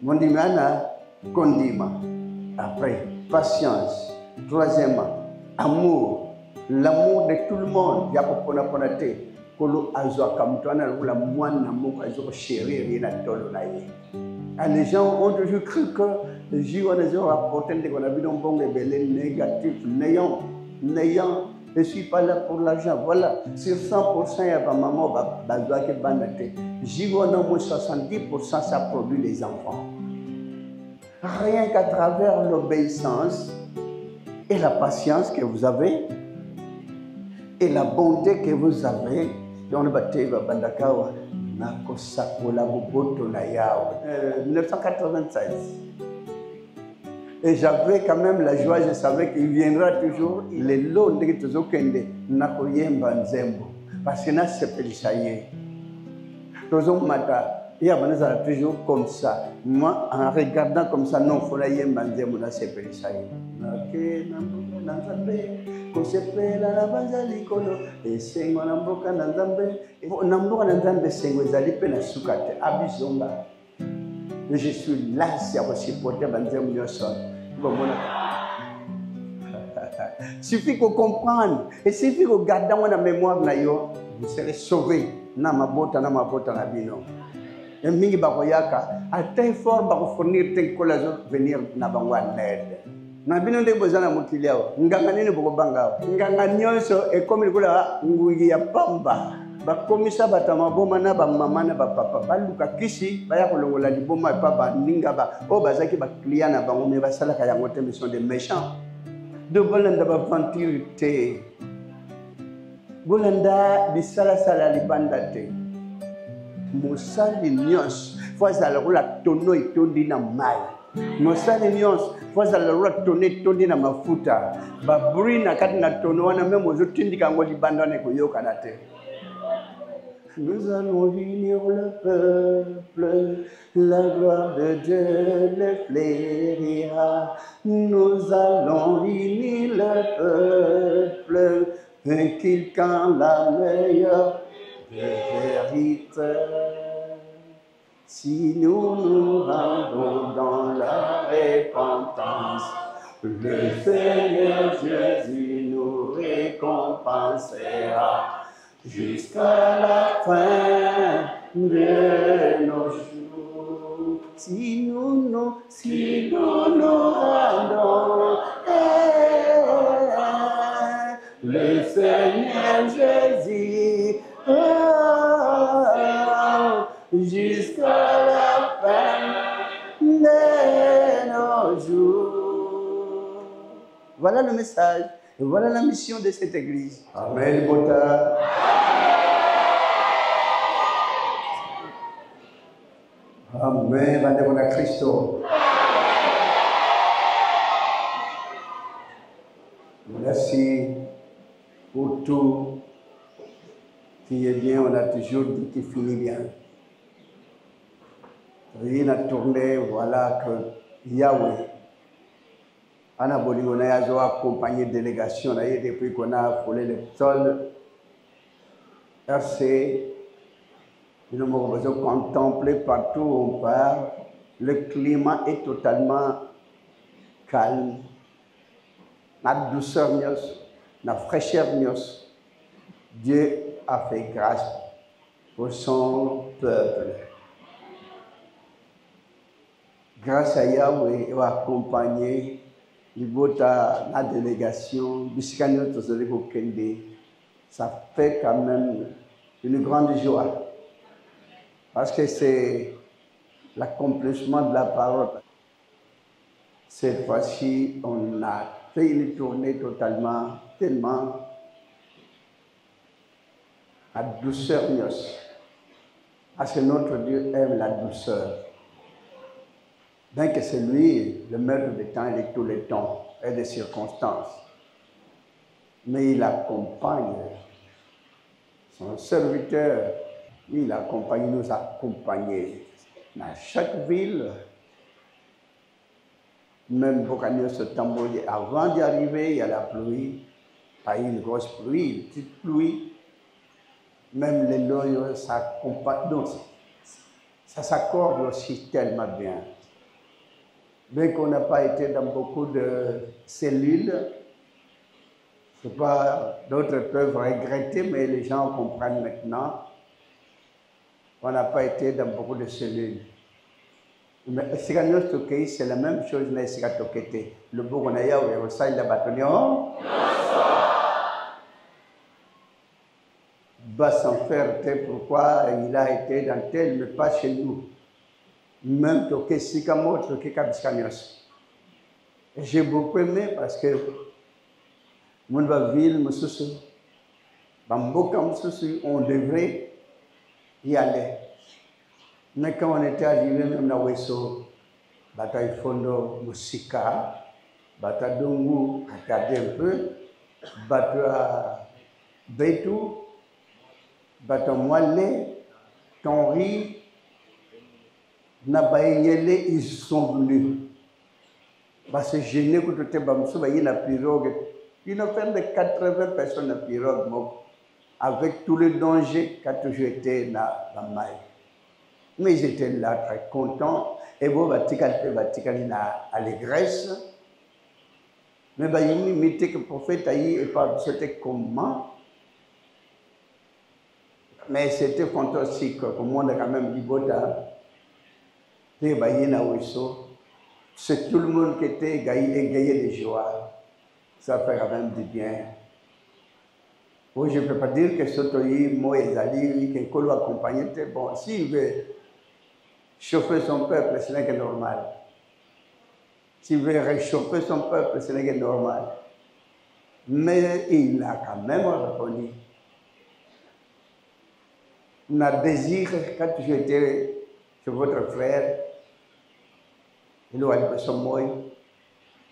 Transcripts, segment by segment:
Mondimana, Kondima. Après, patience. Troisièmement, amour. L'amour de tout le monde. Yapopona ponate. Kolo azwa kamtwana la moine amour azwa chéri rien à tolo na ye. Les gens ont toujours cru que les gens ont rapporté des bon négatif, n'ayant. Je ne suis pas là pour l'argent. Voilà, sur 100%, il y a ma maman qui est banate. J'y vois au moins 70%, ça produit des enfants. Rien qu'à travers l'obéissance et la patience que vous avez et la bonté que vous avez, dans le baptême de Bandakawa, 1996. Et j'avais quand même la joie, je savais qu'il viendra toujours. Les lots de Tozokende, Nakoyemba Nzembo. Parce que c'est Pélissaïe. Tozon Mata, il y a toujours comme ça. Moi, en regardant comme ça, non, il faut la Yemba Nzembo, c'est Pélissaïe. Kosepela na bazali kono esengo na mboka na nzambe sengo ezali pe na suka te abizonga. Je suis là si à supporter banzembo nyonso bomona. Suffit qu'on comprenne et suffit qu'on garde dans la mémoire na yo, vous serez sauvés na mabota na bino. Et mingi bakoyaka à très fort ba fournir tes collègues venir na bangwa aide. Na bino nde bozana mokili awa nganga nini bokobanga awa nganga nyonso ekomi likola ngugi ya pamba bakomisa bato maboma na bamama na bapapa baluka kisi baya kolongola liboma epa baninga oyo bazalaki baclient na bango me basalaka yango te mais sont des méchants de bolanda baventure te bolanda bisalasala libanda te mosali nyonso fo azala lokola tono etondi na mai mosali nyonso fo azala lokola tono etondi na mafuta babruit na kati na tono wana meme ozotindika yango libanda wana ekoyokana te. Nous allons unir le peuple, la gloire de Dieu le flétrira. Nous allons unir le peuple, inculquant la meilleure vérité. Si nous nous rendons dans la repentance, le Seigneur Jésus nous récompensera. Jusqu'à la fin de nos jours, si nous nous rendons, le Seigneur Jésus, jusqu'à la fin de nos jours. Voilà le message. Et voilà la mission de cette église. Amen, Bota. Amen, Bandemona Christo. Merci pour tout qui est bien. On a toujours dit qu'il finit bien. Rien à tourner, voilà que Yahweh. Anna Boligona a accompagné la délégation depuis qu'on a frôlé le sol. RC, nous avons contemplé partout où on part. Le climat est totalement calme. La douceur, la fraîcheur. Dieu a fait grâce pour son peuple. Grâce à Yahweh, il a accompagné la délégation, ça fait quand même une grande joie. Parce que c'est l'accomplissement de la parole. Cette fois-ci, on a fait une tournée tellement à douceur. Parce que notre Dieu aime la douceur. Bien que c'est lui, le maître des temps et de tous les temps et des circonstances. Mais il accompagne son serviteur, il accompagne, nous accompagner dans chaque ville. Même Bocagno se tambourine. Avant d'y arriver, il y a la pluie, pas une grosse pluie, une petite pluie. Même les loyaux s'accompagnent. Donc, ça s'accorde aussi tellement bien. Bien qu'on n'a pas été dans beaucoup de cellules, je sais pas, d'autres peuvent regretter, mais les gens comprennent maintenant qu'on n'a pas été dans beaucoup de cellules. Mais c'est la même chose, mais c'est le Bourgonaya ou le Saïd la Batonion. Va s'en faire, pourquoi il a été dans tel, mais pas chez nous. Même toqué Sikamo, toqué Kabiscanios. J'ai beaucoup aimé parce que mon ville, Moussoussou, Bamboka Moussoussou, on devrait y aller. Mais quand on était arrivé même dans Wesso, Bataille Fondo, Moussika, Bataille Dongu, regardez un peu, Bataille Betou, Bataille Moalé, Tonri, Nabaïnyele, ils sont venus. Parce que je n'ai pas tout le la pirogue. Une affaire de 80 personnes à pirogue, avec tous les dangers quand j'étais dans la maille. Mais ils étaient là très contents. Et bon, Vatican a allégresse. Mais il m'imitait que le prophète et pas c'était comment. Mais c'était fantastique. Comme on a quand même dit, c'est tout le monde qui était égayé de joie. Ça fait quand même du bien. Oui, je ne peux pas dire que Sotoyi, Moïse Ali, que Kolo accompagné, bon, s'il veut chauffer son peuple, ce n'est que normal. S'il veut réchauffer son peuple, ce n'est que normal. Mais il a quand même répondu. On a désiré, quand j'étais chez votre frère, il va aller son moy,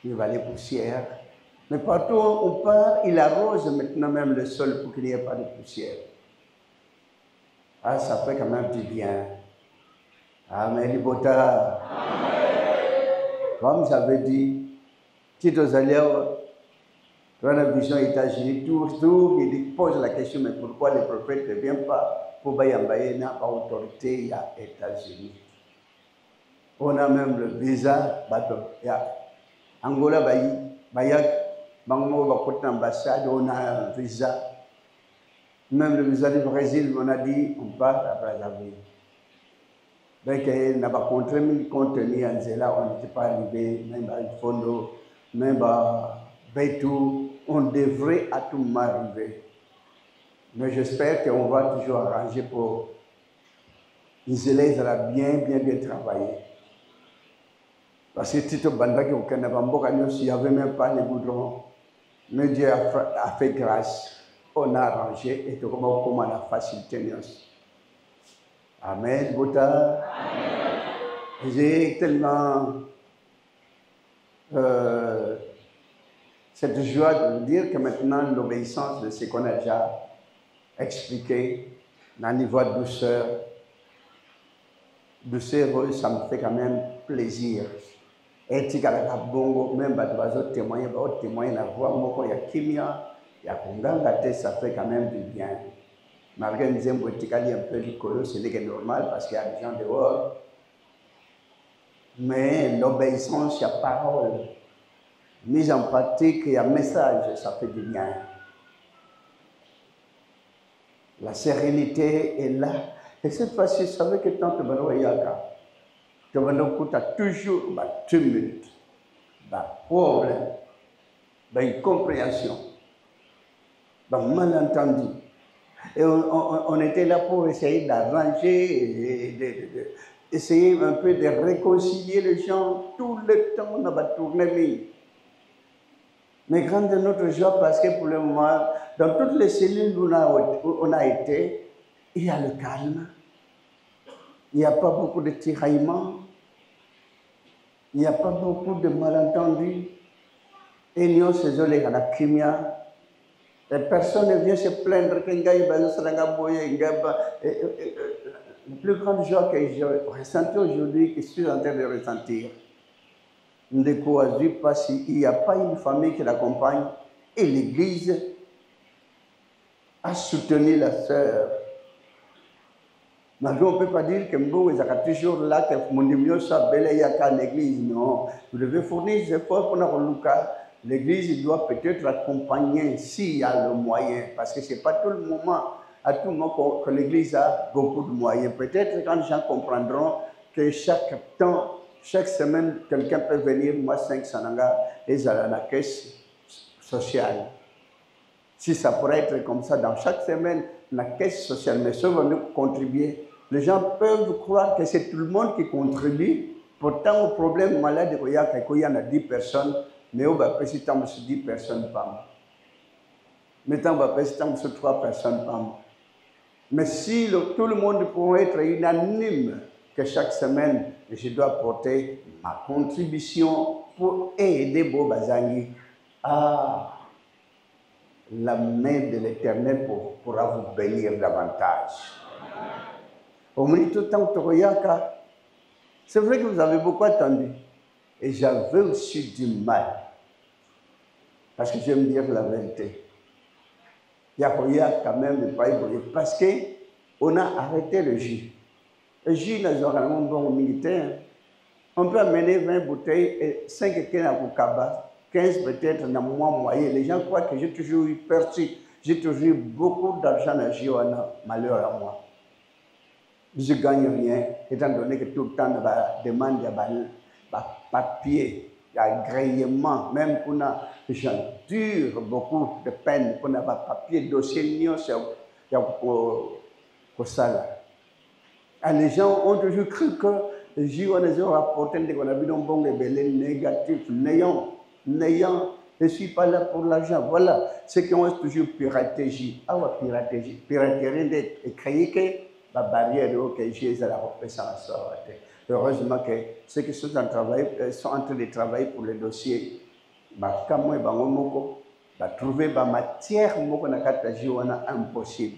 il va aller poussière. Mais partout où on part, il arrose maintenant même le sol pour qu'il n'y ait pas de poussière. Ah, ça fait quand même du bien. Amen, Libota. Comme j'avais dit, Tito Zaliao, dans la vision États-Unis, tout, il pose la question, mais pourquoi les prophètes ne viennent pas pour Bayambaye, n'a pas autorité à États-Unis. On a même le visa, Angola, Bayak, ambassade, on a un visa. Même le visa du Brésil, on a dit, on part à Brazzaville. Donc, on n'a pas contenu en Zéla, on n'était pas arrivé, même à Fondo, même à Betou, on devrait à tout moment arriver. Mais j'espère qu'on va toujours arranger pour Zéla, ils auront bien travaillé. Parce que Tito Bandaki au Canada, il n'y avait même pas les goudrons. Mais Dieu a fait grâce. On a arrangé et comment on a facilité. Amen, Bouta. J'ai tellement cette joie de vous dire que maintenant l'obéissance de ce qu'on a déjà expliqué, dans le niveau de douceur, ça me fait quand même plaisir. Et si bongo même témoigner la voix, il y a kimia, il y a konganga, ça fait quand même du bien. Malgré nous avons un peu de c'est normal parce qu'il y a des gens dehors. Mais l'obéissance, il y a parole. Mise en pratique, il y a message, ça fait du bien. La sérénité est là. Et cette fois-ci, vous savez que tant que Baro Yaka, tu as toujours tumulte, problème, incompréhension, malentendu. Et on était là pour essayer d'arranger, essayer un peu de réconcilier les gens. Tout le temps, on a tourné. Mais grande est notre joie parce que pour le moment, dans toutes les cellules où on a été, il y a le calme. Il n'y a pas beaucoup de tiraillements. Il n'y a pas beaucoup de malentendus. Et nous, c'est les à la kimia. Et personne ne vient se plaindre que la plus grande joie que j'ai ressentie aujourd'hui, que je suis en train de ressentir, parce qu'il n'y a pas une famille qui l'accompagne et l'Église a soutenu la sœur. Maintenant, on ne peut pas dire que vous êtes toujours là, que mon numéro soit bel et à l'église. Non, vous devez fournir des efforts pour nous. L'église doit peut-être accompagner s'il y a le moyen, parce que ce n'est pas tout le moment, à tout moment que l'église a beaucoup de moyens. Peut-être quand les gens comprendront que chaque temps, chaque semaine, quelqu'un peut venir, moi 500 nanga, et ça dans la caisse sociale. Si ça pourrait être comme ça dans chaque semaine, la caisse sociale, mais ça va nous contribuer. Les gens peuvent croire que c'est tout le monde qui contribue. Pourtant, au problème malade, il y a 10 personnes, mais on va passer 10 personnes par mois. Maintenant, on va passer 3 personnes par mois. Mais si tout le monde pourrait être unanime, que chaque semaine, je dois apporter ma contribution pour aider Bobazangi à la main de l'Éternel pourra vous bénir davantage. Au moins, tout le temps, c'est vrai que vous avez beaucoup attendu. Et j'avais aussi du mal. Parce que j'aime dire la vérité. Il y a quand même des pailles parce qu'on a arrêté le jus. Le jus, on bon militaire. On peut amener 20 bouteilles et 5 kaba, 15 peut-être dans le mois moyen. Les gens croient que j'ai toujours eu perçu. J'ai toujours eu beaucoup d'argent à Johanna, malheur à moi. Je ne gagne rien, étant donné que tout le temps, on demande des papiers, des agréments, même qu'on a des gens durs, beaucoup de peine, qu'on a des papiers, dossiers, pour ça. Les gens ont toujours cru que les gens ont rapporté qu'on a vu un bon rebelle négatif, n'ayant, je ne suis pas là pour l'argent. Voilà, ceux qui ont toujours piraté, piraterie et créé que la barrière que j'ai à la représence. Heureusement que ceux qui sont en train de travailler pour le dossier, trouver la matière impossible.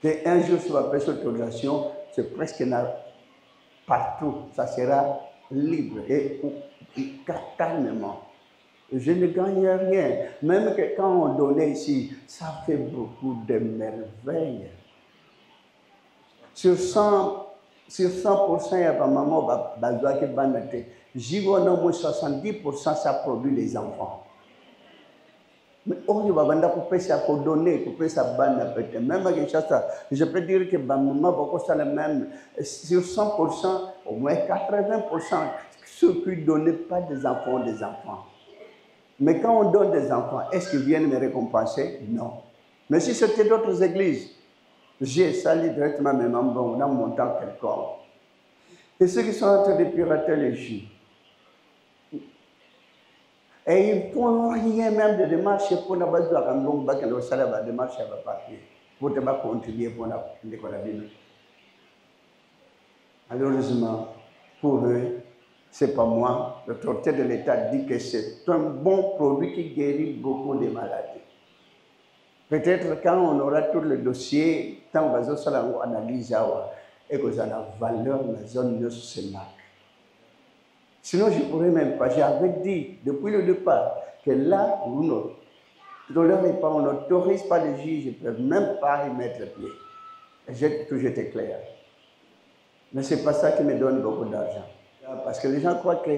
Qu'un jour sur la cette autorisation, c'est presque partout, ça sera libre et calmement. Je ne gagne rien. Même que quand on donnait ici, ça fait beaucoup de merveilles. Sur 100%, il y a pas maman qui banate. J'y vois au moins 70%, ça produit des enfants. Mais on va donner, pour payer sa bande même à Kinshasa, je peux dire que maman va le même. Sur 100%, au moins 80%, ceux qui ne donnent pas des enfants. Mais quand on donne des enfants, est-ce qu'ils viennent me récompenser? Non. Mais si c'était d'autres églises, j'ai sali directement mes membres dans mon temps quelconque. Et ceux qui sont en train de pirater les jus, et ils ne font rien même de démarche pour ne pas faire un bon bac de salaire de démarche à papier, pour ne pas contribuer pour l'économie. Malheureusement, pour eux, ce n'est pas moi. L'autorité de l'État dit que c'est un bon produit qui guérit beaucoup de maladies. Peut-être quand on aura tout le dossier, tant qu'on va faire l'analyse et que ça a la valeur de la zone de ce marque. Sinon, je ne pourrais même pas. J'avais dit depuis le départ que là, on n'autorise pas les juges, je ne peux même pas y mettre le pied. J'ai toujours été clair. Mais ce n'est pas ça qui me donne beaucoup d'argent. Parce que les gens croient que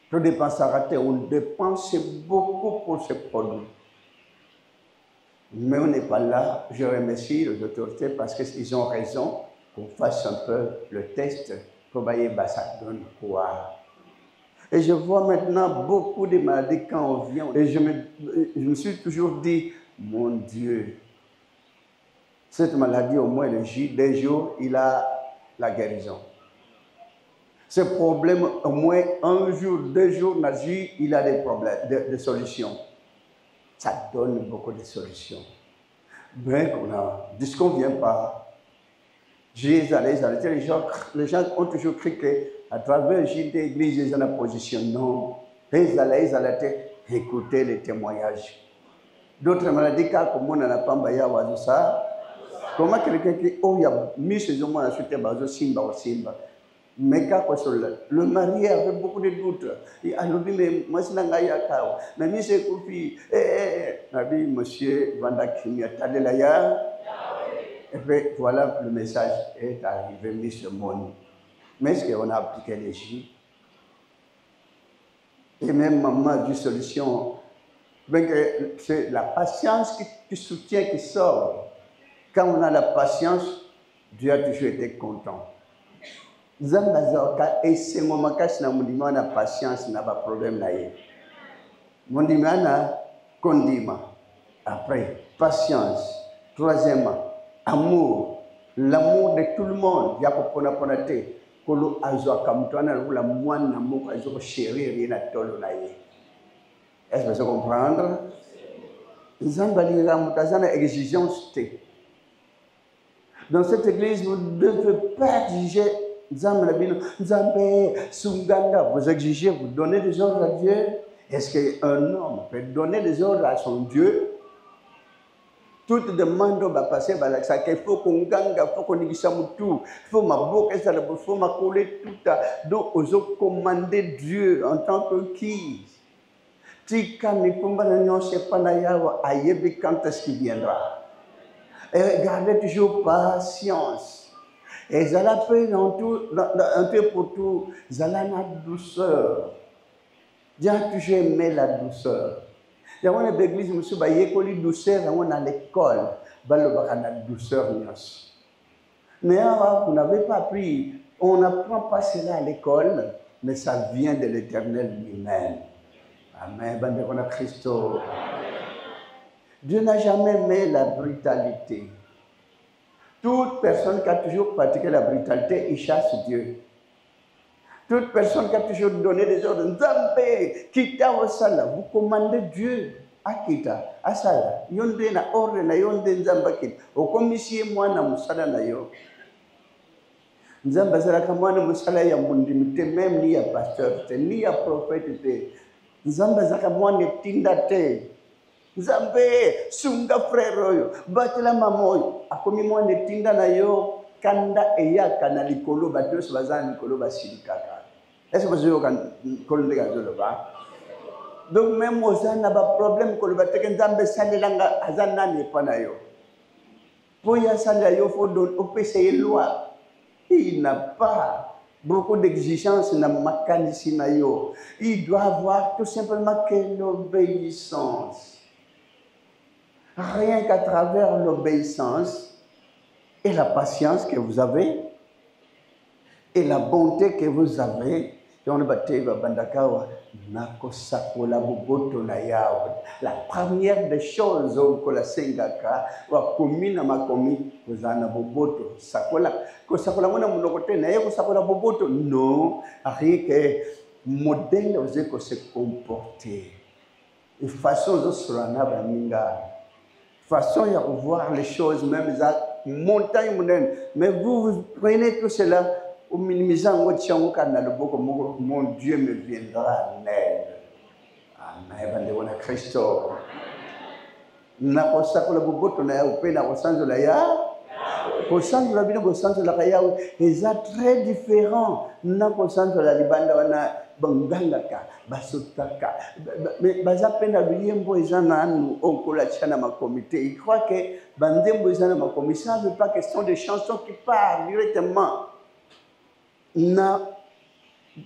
tout dépense à rater. On dépense beaucoup pour ce produit. Mais on n'est pas là. Je remercie les autorités parce qu'ils ont raison qu'on fasse un peu le test pour voir si ça donne quoi. Et je vois maintenant beaucoup de maladies quand on vient. Et je me suis toujours dit, mon Dieu, cette maladie, au moins des jours, il a la guérison. Ce problème, au moins un jour, 2 jours, il a des problèmes, des solutions. Ça donne beaucoup de solutions. Mais puisqu'on ne vient pas, les gens ont toujours cru qu'à travers l'église, ils ont la position. Non, ils allaient écouter les témoignages. D'autres maladies, comme on n'a pas de ça, comment quelqu'un qui a mis ses hommes à suite de Simba. Mais le mari avait beaucoup de doutes. Il a dit, mais moi, c'est un gars. Mais monsieur Koufi, monsieur Vanda Kimi, Tadelaya. Et puis voilà, le message est arrivé, mis ce monde. Mais est-ce qu'on a appliqué les J? Et même maman a dit solution. C'est la patience qui soutient, qui sort. Quand on a la patience, Dieu a toujours été content. Zambazoka et c'est mon macasse na mundima na patience n'a pas problème na ye. Mundima na condima. Après, patience. Troisièmement, amour. L'amour de tout le monde. Il y a pour ponate. Kolo azwa kamtwana la moine na moko azo chérir na tolo na ye. Est-ce que vous comprendre? Zambali ramutazana exigence. Dans cette église, vous ne devez pas exiger Nzambe, Sunganga, vous exigez, vous donnez des ordres à Dieu. Est-ce qu'un homme peut donner des ordres à son Dieu? Toute demande va passer par ça. Il faut qu'on gagne, il faut qu'on ait tout. Il faut m'accoler tout. Donc, on doit commander Dieu en tant que qui? Tika ni pumba na nyoshe pana yawa ayebi quand est-ce qu'il viendra. Et gardez toujours patience. Et Zala peut dans tout, un peu pour tout, Zala na douceur. Dieu a toujours aimé la douceur. Il y a une église, monsieur, il y a une douceur, on a l'école, il y a la douceur. Mais vous n'avez pas appris, on n'apprend pas cela à l'école, mais ça vient de l'Éternel lui-même. Amen. Bande Christo. Dieu n'a jamais aimé la brutalité. Toute personne qui a toujours pratiqué la brutalité, il chasse Dieu. Toute personne qui a toujours donné des ordres, Nzambe, kita wasala, vous commandez Dieu. Akita, asala, yonde na ordre na yonde Nzamba kita. Okomisie mwana musala na yo. Nzamba zala kamwana musala ya mundimite, même ni ya pasteur, ni ya prophète. Nzamba zala mwana tinda te. Nzambe, sunga frère oyo, batela mamoyo, akomi mwana tinda na yo, kanda eyaka na likolo, batos bazana likolo basilikaka. Est-ce que vous avez un collègue à Zoloba? Donc, même aux gens, il y a un problème que vous avez un salélanga à Zanani Panayo. Pour y aller, il faut essayer la loi. Il n'a pas beaucoup d'exigences dans le mécanisme. Il doit avoir tout simplement que l'obéissance. Rien qu'à travers l'obéissance et la patience que vous avez et la bonté que vous avez, la première des choses que la Sengaka wa komina makomi kozana boboto sakola ko sakola mona munokote na ye ko sakola boboto non rien que modèle osé que se comporter et façon de se rendre minga façon de voir les choses même za montagne monene mais vous prenez tout cela au minimisant votre champ canal beaucoup mon Dieu me viendra en aide. Amen. Bande Christo. Na kosakola boboto na ya upena kosanzola ya kosanzola bino kosanzola ya eza très différent na kosanzola libanda wana bangangaka basotaka mais bazapenda biyembo eza nanu okola chana ma comité. Il croit que bandembo eza na ma comité, ça veut pas question de chansons qui parlent directement na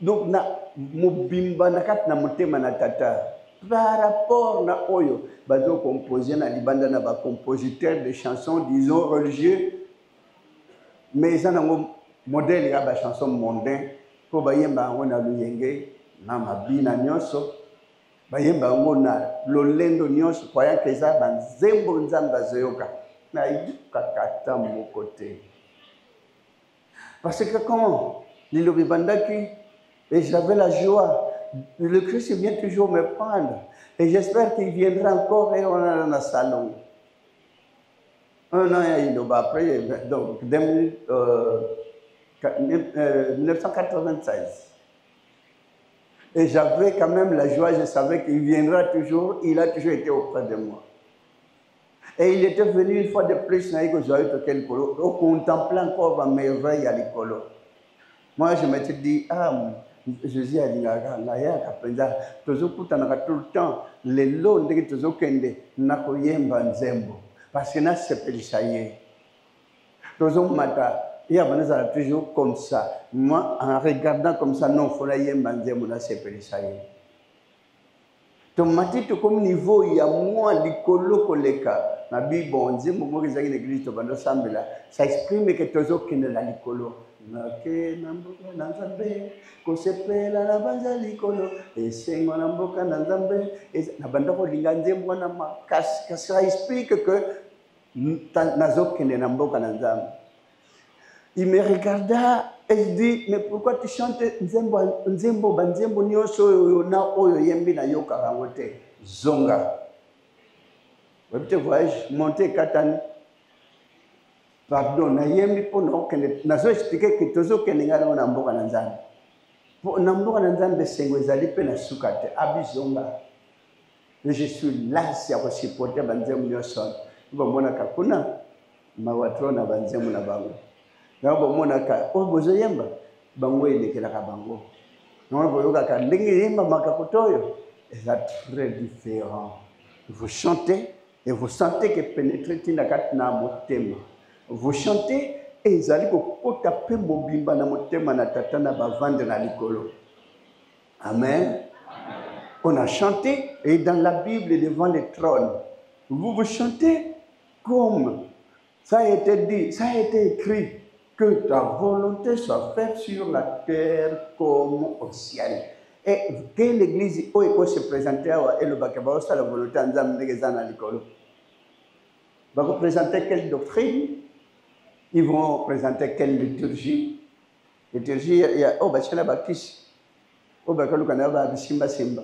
donc na mobimba na kat na motema na tata par rapport na oyo bazo composer na libanda na ba compositeur de chansons disons religieux mais ça na modèle ya ba chanson mondain ko bayemba ngo na luyenge na mabina nyonso bayemba ngo na lolendo nyonso kwa yake za banzembo nzamba zoyoka na ikakata mo côté parce que comment et j'avais la joie. Le Christ vient toujours me prendre. Et j'espère qu'il viendra encore et on est dans le salon. Un an et demi après, donc 1996. Et j'avais quand même la joie, je savais qu'il viendra toujours, il a toujours été auprès de moi. Et il était venu une fois de plus, on contemplait encore ma merveille à l'école. Moi, je m'étais dit, Jésus a dit, tout le temps, les lots de Tozokende, Nakoyemba Nzembo, parce que c'est Pelishaye. Toujours mata. Il y a toujours comme ça. Moi, en regardant comme ça, non, il faut y aller, ça y est. Tomati to comme niveau il y a moins likolo koleka na bibo nzembo mo kezaki na église to bando sambela ça exprime que tozo kende la likolo na ke na mboka na nzambe ko sepela na banza likolo esengo na mboka na nzambe na bando ko linga nzembo na makasi ça explique que nazo kende na mboka na nzambe. Il me regarda et il dit, mais pourquoi tu chantes Nzembo, Banzembo, Nyoso, na Oyo, Yembi, na Yoka, Rangote, Zonga. Vous voyage, monter Katani. Pardon, na Yembi, pour nous, nazo expliquer que Tozo Keninga, on a mboka nanzan. Pour Namboka nanzan, de Sengwezali, Pena Sukate, Abizonga. Je suis là, si à supporter Banzembo, Nyoso. Vous voyez, Kakuna, Mawatrona, Banzembo, na Bango. Nabo monaka o bozo yemba bango elekela ka bango nabo yoka ka ndenge yemba makakotoyo c'est très différent. Vous chantez et vous sentez que pénétrer tina katna motema. Vous chantez et ezali ko kota pe mobimba na motema na tata na bavande na likolo. Amen. On a chanté et dans la Bible devant le trône vous chantez comme ça a été dit, ça a été écrit. Que ta volonté soit faite sur la terre comme au ciel. Et que l'église où se présenter et le bakaba ça la volonté en zam negezana likolo. Va vous présenter quelle doctrine? Ils vont présenter quelle liturgie? Liturgie il y a oh bachela bakis. Oh bakalu kana ba simba simba.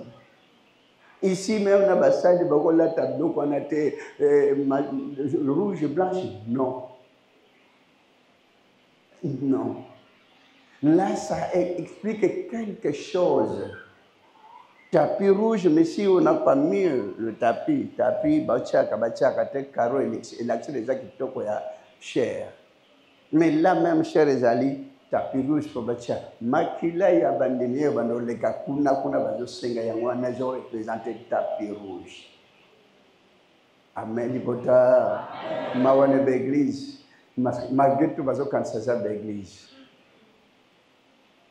Ici même na basali bakola tableau qu'on a été rouge et blanche. Non. Non. Là, ça explique quelque chose. Tapis rouge, mais si on n'a pas mis le tapis, bachaka, caro, et l'accès des gens qui toquent à cher. Mais là même, cher Ezali, tapis rouge pour bachaka. Makila y a bandinier, le kakuna, bazo senga yangwana, ils ont représenté tapis rouge. Amen, l'hypota, mawane l'église. Malgré tout, quand ça l'église.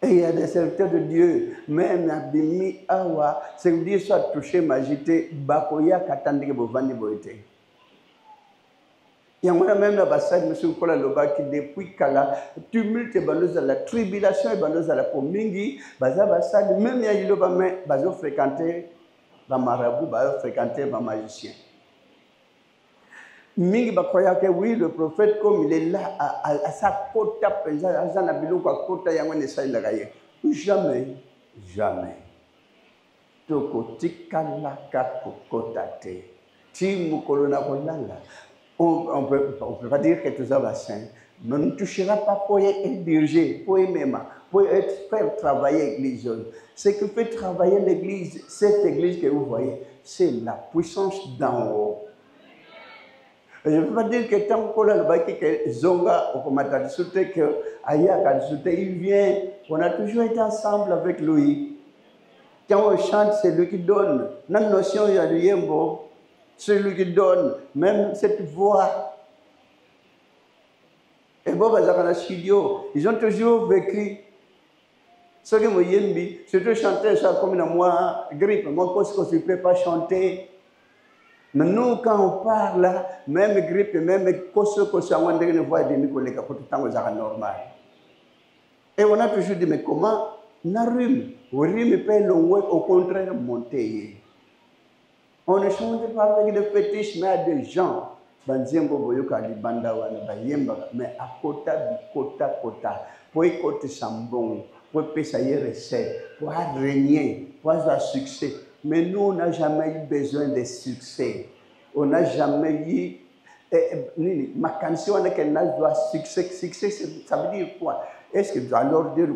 Et il y a des serviteurs de Dieu, même Abimi Awa, c'est que Dieu soit touché, magité, Bakoya, Katandike, Bovani, Boete. Il y a même la bassade, M. Kola Loba, qui depuis Kala, tumulte et bandeuse à la tribulation et bandeuse à la pomingi, Baza Bassade, même il y a eu le Bazo fréquenté, Bamarabu, Bazo fréquenté, Bamagicien. Mingi bakoya que oui, le prophète, comme il est là, à sa côte, jamais, jamais. Toko tikala kakotate. Timu kolona kolala. On peut pas dire que tout ça va saint. Mais on ne touchera pas pour être dirigé, pour même, pour faire travailler l'église. Ce que fait travailler l'église, cette église que vous voyez, c'est la puissance d'en haut. Je ne veux pas dire que tant qu'on a le bac que Zonga au combattant de que Aya il vient, on a toujours été ensemble avec lui. Quand on chante, c'est lui qui donne. Dans la notion, il y a le yembo, c'est lui qui donne, même cette voix. Et bon, dans le studio, ils ont toujours vécu. Ceux qui m'ont yembi, c'est de chanter ça comme moi, grippe, moi, je ne peux pas chanter. Mais nous, quand on parle, même grippe, même cosso, on a une voix de Nicolas pour tout le temps, c'est normal. Et on a toujours dit, mais comment? On rime. On rime pas long, au contraire, monter. On ne chante pas avec des fétiches, mais à des gens. Banzembo boyoka di banda wana bayemba, mais à kota. Pour écouter sambon, pour payer recette, pour régner, pour avoir succès. Mais nous, on n'a jamais eu besoin de succès. On n'a jamais eu. Ma cantion, on a qu'elle a succès. Succès, ça veut dire quoi? Est-ce que alors Dieu,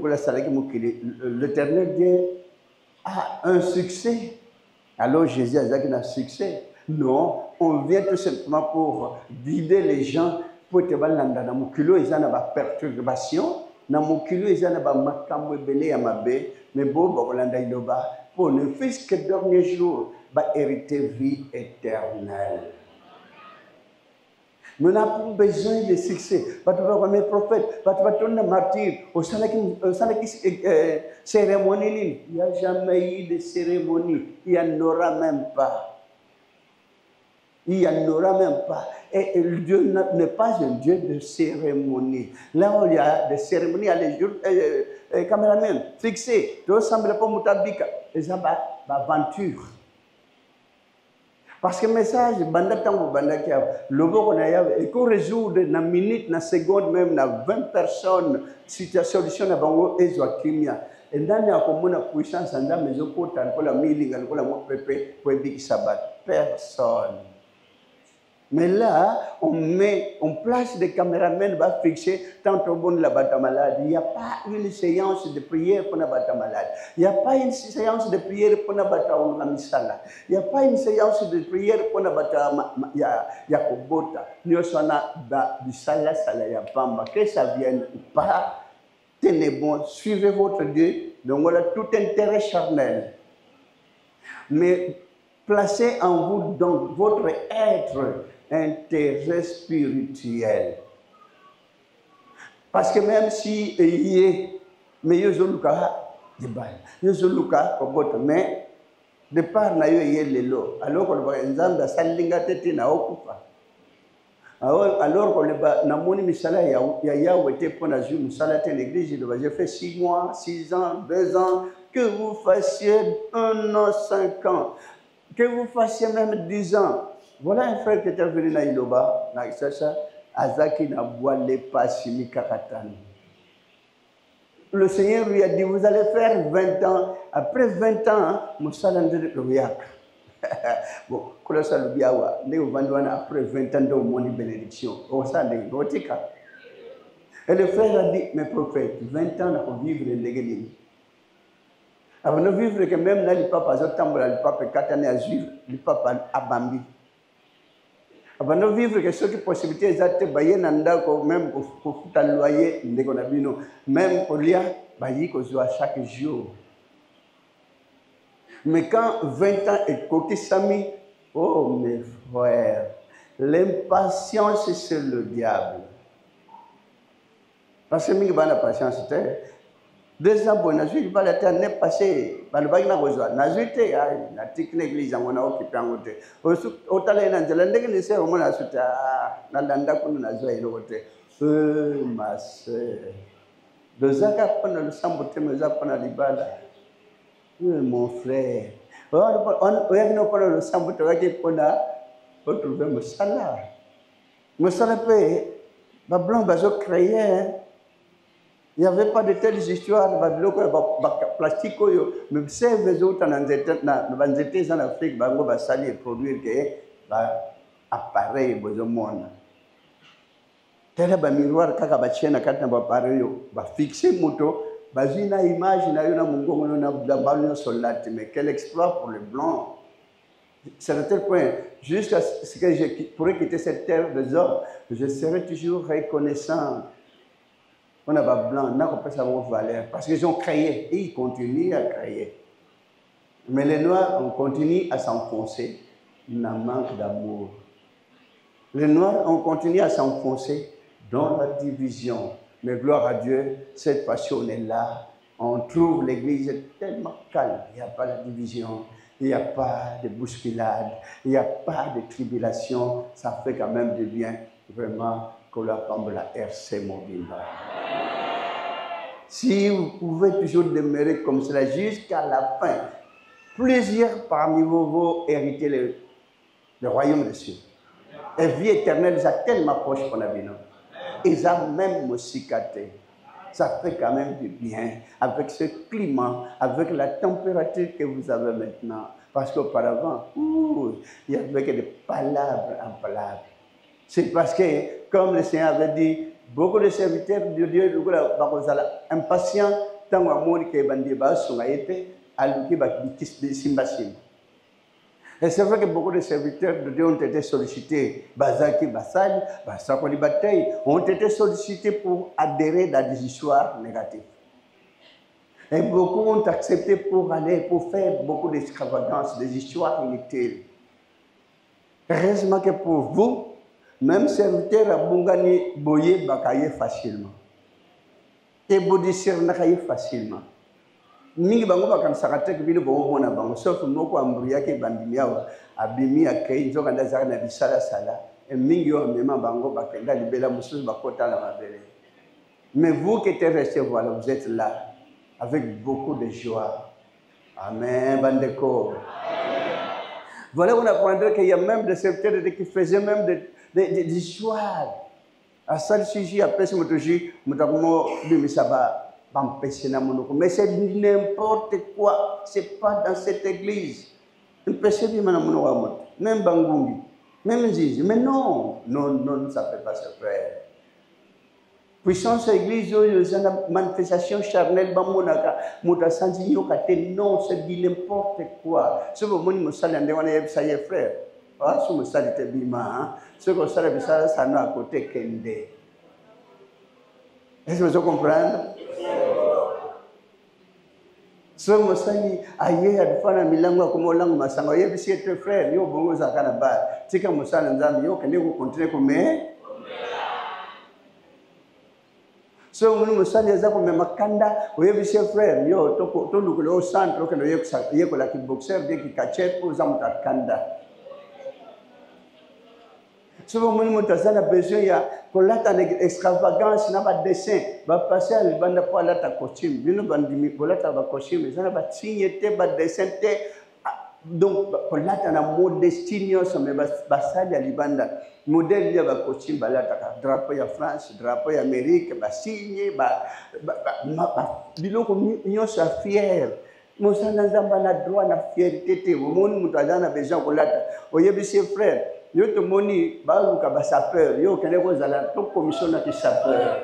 l'Éternel Dieu a un succès? Alors Jésus a dit qu'il a un succès. Non, on vient tout simplement pour guider les gens pour te balanda na mukilo ezana ba perturbation na mukilo ezana ba makambo belé ya mabe mais bo bakolanda iloba pour ne fils que dernier jour va hériter vie éternelle. Mais on n'a pas besoin de succès. Pas de voir prophète, pas de voir ton martyr. Au sein de cérémonie, il n'y a jamais eu de cérémonie. Il n'y en aura même pas. Il n'y en aura même pas. Et Dieu n'est pas un Dieu de cérémonie. Là où il y a des cérémonies, il y a les caméramans fixés. Tu ressembles pas à Moutabika. Et ça va aventure. Parce que le message, le bon et qu'on résoudre dans une minute, dans une seconde, même dans 20 personnes, situation solution à Bango et Joachimia. Et dans la puissance, dans la maison, pour la mailing, pour la pépé, pour le sabbat. Personne. Mais là, on place des caméramans, va fixer tant au bon de la bata malade. Il n'y a pas une séance de prière pour la bata malade. Il n'y a pas une séance de prière pour la bata misala. Il n'y a pas une séance de prière pour la bata yakobota. Nous sommes dans bisala sala ya pamba. Que ça vienne ou pas, tenez bon, suivez votre Dieu. Donc voilà tout intérêt charnel. Mais placez en vous donc votre être intérêt spirituel. Parce que même si il est mais mais de part na yo lelo alors qu'on va nzamba salinga tete na okupa alors qu'on va na moni misala ya wete pona ju misala te l'église de j'ai fait 6 mois 6 ans 2 ans que vous fassiez 1 an 5 ans que vous fassiez même 10 ans. Voilà un frère qui était venu à Iloba, na Isacha, Azaki na boile pas chimi kakatani. Le Seigneur lui a dit, vous allez faire 20 ans. Après 20 ans, Moussala de Loyak. Bon, quand ça le biawa, après 20 ans de mon bénédiction. Et le frère a dit, mes prophètes, 20 ans pour vivre les avant de vivre que même là, le papa le papa 4 années à vivre, le papa a Bambi. Avant de vivre que ce qui possibilité exacte, même pour faire le loyer, même pour lire, chaque jour. Mais quand 20 ans est côté Sami, oh mes frères, l'impatience c'est le diable. Parce que la patience, c'était 2 ans, bon, je vais la terre n'est passée, je vais la rejoindre. Je vais la petite église, je vais occuper en côté. Au talent, je vais la laisser au moins à ce temps. Je vais la côté. Ma soeur. 2 ans, je vais le samboté, je vais la libala. Mon frère. On va pas le samboté, je vais retrouver mon salaire. Mon salaire, je vais créer. Il n'y avait pas de telles histoires, plastique, mais c'est les autres dans en Afrique, ils vont produire des appareils au monde. Tel est le miroir, quand on a appareil, fixer moto, une image, mais quel exploit pour les Blancs. C'est à tel point, jusqu'à ce que je pourrais quitter cette terre des hommes, je serai toujours reconnaissant. On a pas blanc, on n'a pas sa valeur. Parce qu'ils ont créé et ils continuent à créer. Mais les Noirs, on continue à s'enfoncer. On a manque d'amour. Les Noirs, on continue à s'enfoncer dans la division. Mais gloire à Dieu, cette passion est là. On trouve l'église tellement calme. Il n'y a pas de division. Il n'y a pas de bousculade. Il n'y a pas de tribulation. Ça fait quand même du bien, vraiment, que la tombe la RC mobile. Si vous pouvez toujours demeurer comme cela jusqu'à la fin, plusieurs parmi vous vont hériter le royaume des cieux. Et vie éternelle, ça tellement proche pour la vie. Ils ont même musicaté. Ça fait quand même du bien avec ce climat, avec la température que vous avez maintenant. Parce qu'auparavant, il y avait que des palabres en palabres. C'est parce que, comme le Seigneur avait dit, beaucoup de serviteurs de Dieu sont impatients tant que et c'est vrai que beaucoup de serviteurs de Dieu ont été sollicités, ont été sollicités pour adhérer à des histoires négatives. Et beaucoup ont accepté pour faire beaucoup d'extravagances, des histoires inutiles. Heureusement que pour vous, Même serviteur à Bungani boye bakaye facilement. Et bodisir nakaye facilement. Mingi bango bakam sakate ke bino bongo mona bango sauf moko ambria ke bandimiao abimi akei nzoka ndazaka na bisala sala et mingi yo mema bango bakenda libela mususu bakota la mabele. Mais vous qui êtes restés voilà, vous êtes là avec beaucoup de joie. Amen, bandeko. Voilà, on apprendrait qu'il y a même des serviteurs qui faisaient même des histoires. À ça, si j'ai appelé ce mais c'est n'importe quoi. Ce n'est pas dans cette église. Même Bangungi, même Zizi. Mais non, ça ne peut pas se faire. Puissance église, une manifestation charnelle, non, c'est dit n'importe quoi. Ce que vous me savez, ça y est, frère. Ah, ce que vous savez, c'est bima. Ce que vous savez, ça n'a à côté Kende. Est-ce que vous comprenez? Ce que vous savez, aïe, à faire milango comme langue masanga, yé bisi être frère, yo bongo zakana ba. Tika musala nzambi yo kende ko continuer comme so munu musali ezako me makanda oyebise frère yo to lukolo centre ke no yeko la kickboxer de ki kachet pour zamuta kanda so munu mutazana besoin ya kolata extravagance na ba dessin ba passer al banda pour la ta costume bino bandimi kolata ba costume zana ba signe te ba dessin te donc kolata na modestinio so me ba sali alibanda modèle ya ba costume balata ka drapeau ya France drapeau ya Amérique ba signe ba biloko nyonso ya fier mosala nzamba na droit na fierté te omoni mutu azana besoin kolata oyebisi frère yo to moni ba luka ba sapeur yo kende ko zala to commission na ki sapeur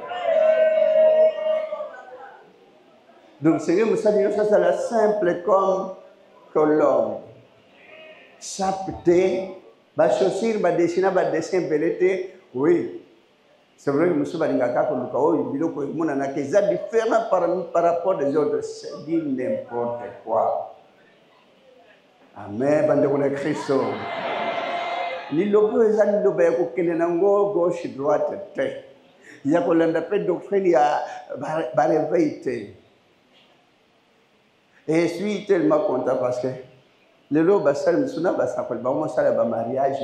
donc c'est que mosala yo ça la simple comme colombe sapte ba chaussure ba dessiner ba dessin belete oui c'est vrai que monsieur balingaka ko luka o biloko mona na keza différent par rapport des autres c'est dit n'importe quoi amen bande ko na Christo ni lobo ezali lobo ya kokende na ngo gauche droite te ya kolanda pe doctrine ya ba réveil te et je suis tellement content parce que le lo basal musuna basakol ba mo sala ba mariage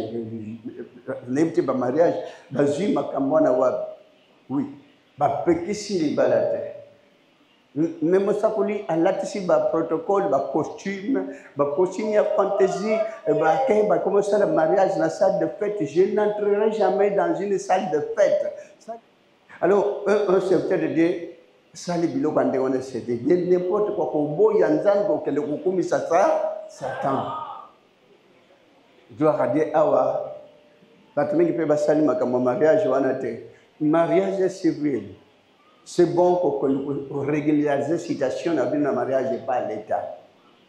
n'importe ba mariage bazui makamona wa oui ba pekisi li balate même sakoli alatisi ba protocole ba costume ya fantaisie ba kay ba comment ça le mariage na salle de fête je n'entrerai jamais dans une salle de fête alors un serviteur de Dieu sali biloko ande on c'est n'importe quoi ko boya nzango kele kukumisa ça Satan. Gloire à Dieu. Awa. Batumi qui peut basali makamo mariage wanate. Mariage civil. C'est bon pour régulariser situation dans un mariage par l'État.